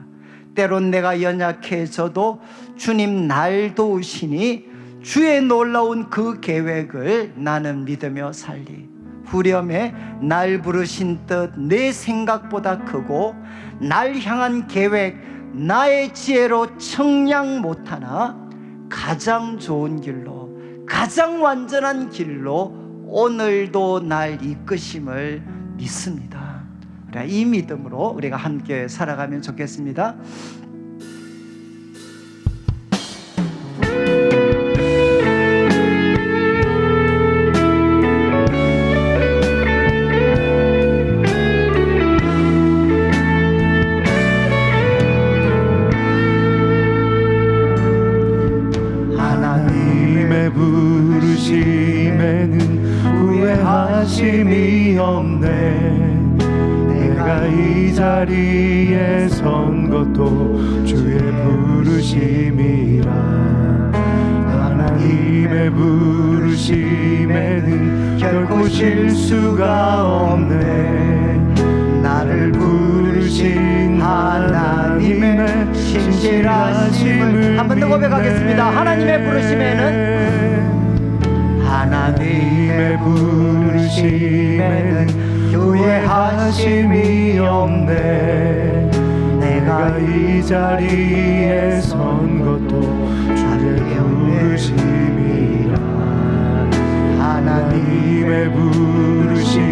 때론 내가 연약해져도 주님 날 도우시니 주의 놀라운 그 계획을 나는 믿으며 살리. 후렴에 날 부르신 뜻 내 생각보다 크고 날 향한 계획 나의 지혜로 청량 못하나 가장 좋은 길로, 가장 완전한 길로 오늘도 날 이끄심을 믿습니다. 이 믿음으로 우리가 함께 살아가면 좋겠습니다. 하나님의 부르심에는 후회하심이 없네. 내가 이 자리에 선 것도 주의 부르심이라. 하나님의 부르심에는 결코 실수가 없네. 나를 부르신 하나님의 신실하심을 한 번 더 고백하겠습니다. 하나님의 부르심에는, 하나님의 부르심에는 후회하심이 없네. 내가 이 자리에 선 것도 주의 부르심이라. 하나님의 부르심에는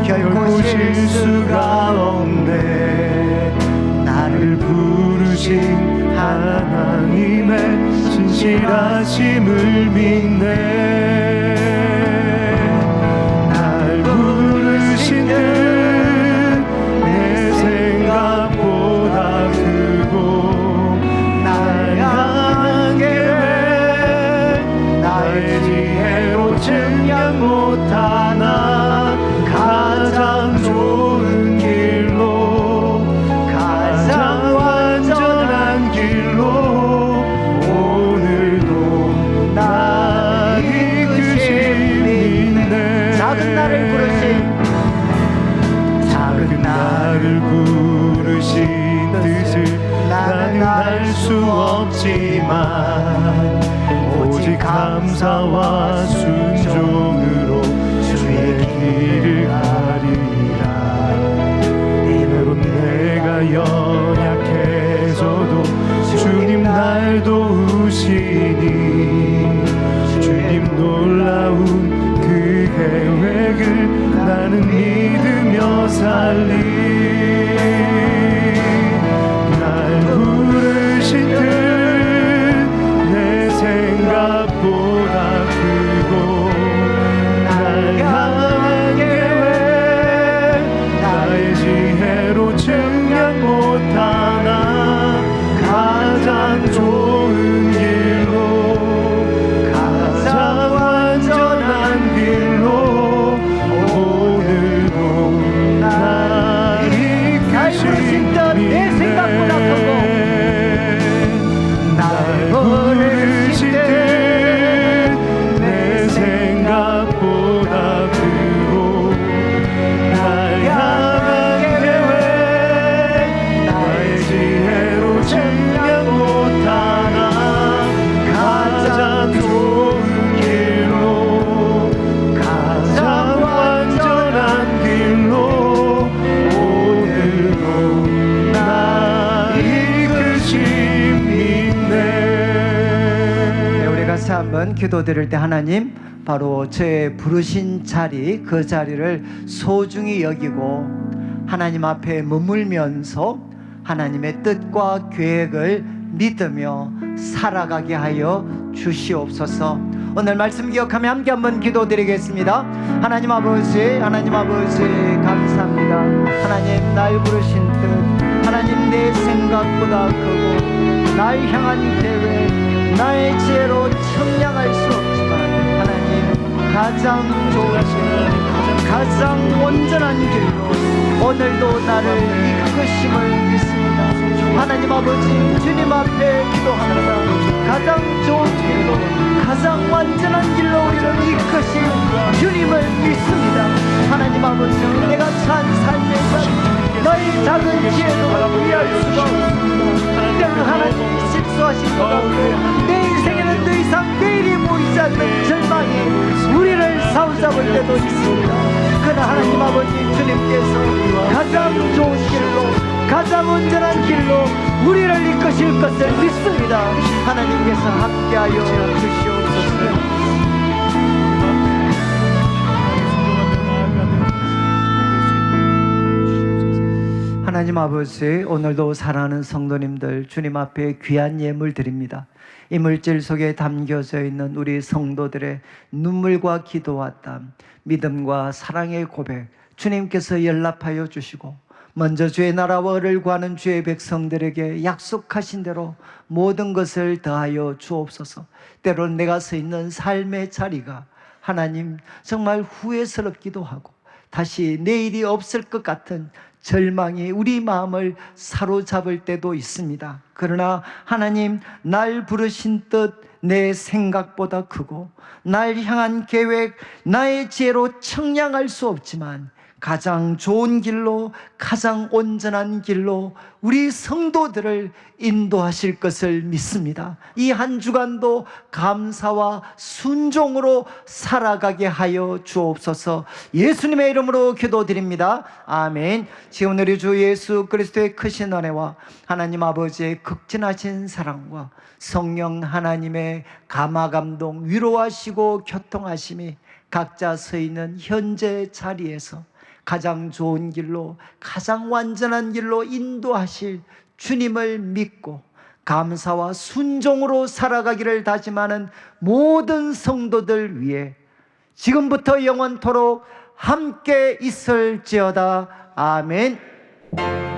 결코 실수가 없네. 나를 부르신 하나님의 신실하심을 믿네. 날 부르신 뜻 내 생각보다 크고 날 향한 계획 나의 지혜로 증량 못하나 가장 좋은 길로, 가장 완전한 길로 오늘도 나 이끄심 믿네. 작은 나를 부르신, 작은 나를 부르신 뜻을 나는 알 수 없지만 오직 감사와 순종으로 주의 길을 가리라. 때론 내가 연약해져도 주님 날 도우시니 주님 놀라운 그 계획을 나는 믿으며 살리. 날 부르신 뜻 내 생각보다 크고 날 향한 계획 나의 지혜로 증량 못하나 가장 좋은 길로, 가장 완전한 길로 오늘도 나 이끄심 내 생각보다 크고 날 부르신 뜻 내 생각보다 크고 날 향한 계획 나의 지혜로 증량 못하나 가장 좋은 길로, 가장 완전한 길로 오늘도 나 이끄심 믿네. 네, 우리 같이 한번 기도드릴 때, 하나님, 바로 저의 부르신 자리, 그 자리를 소중히 여기고 하나님 앞에 머물면서 하나님의 뜻과 계획을 믿으며 살아가게 하여 주시옵소서. 오늘 말씀 기억하며 함께 한번 기도드리겠습니다. 하나님 아버지, 하나님 아버지 감사합니다. 하나님 날 부르신 뜻, 하나님 내 생각보다 크고 날 향한 계획, 나의 지혜로 청량할 수 없지만 하나님 가장 좋으신 가장 온전한 길로 오늘도 나를 이끄심을 믿습니다. 하나님 아버지 주님 앞에 기도합니다. 가장 좋은 길로 가장 완전한 길로 우리를 이끄실 주님을 믿습니다. 하나님 아버지 내가 산 삶에서 너희 작은 지혜도 이해할 수가 없습니다. 때로 하나님이 실수하신 것 같고 내 인생에는 더 이상 내일이 보이지 않는 절망이 우리를 사로잡을 때도 있습니다. 그러나 하나님 아버지 주님께서 가장 좋은 길로 가장 온전한 길로 우리를 이끄실 것을 믿습니다. 하나님께서 함께하여 주시옵소서. 하나님 아버지, 오늘도 사랑하는 성도님들 주님 앞에 귀한 예물 드립니다. 이 물질 속에 담겨져 있는 우리 성도들의 눈물과 기도와 땀, 믿음과 사랑의 고백 주님께서 연락하여 주시고 먼저 주의 나라와 의를 구하는 주의 백성들에게 약속하신 대로 모든 것을 더하여 주옵소서. 때로는 내가 서 있는 삶의 자리가 하나님 정말 후회스럽기도 하고 다시 내일이 없을 것 같은 절망이 우리 마음을 사로잡을 때도 있습니다. 그러나 하나님 날 부르신 뜻 내 생각보다 크고 날 향한 계획 나의 지혜로 청량할 수 없지만 가장 좋은 길로 가장 온전한 길로 우리 성도들을 인도하실 것을 믿습니다. 이 한 주간도 감사와 순종으로 살아가게 하여 주옵소서. 예수님의 이름으로 기도드립니다. 아멘. 지금 우리 주 예수 그리스도의 크신 은혜와 하나님 아버지의 극진하신 사랑과 성령 하나님의 감화감동 위로하시고 교통하심이 각자 서 있는 현재 자리에서 가장 좋은 길로 가장 완전한 길로 인도하실 주님을 믿고 감사와 순종으로 살아가기를 다짐하는 모든 성도들 위해 지금부터 영원토록 함께 있을지어다. 아멘.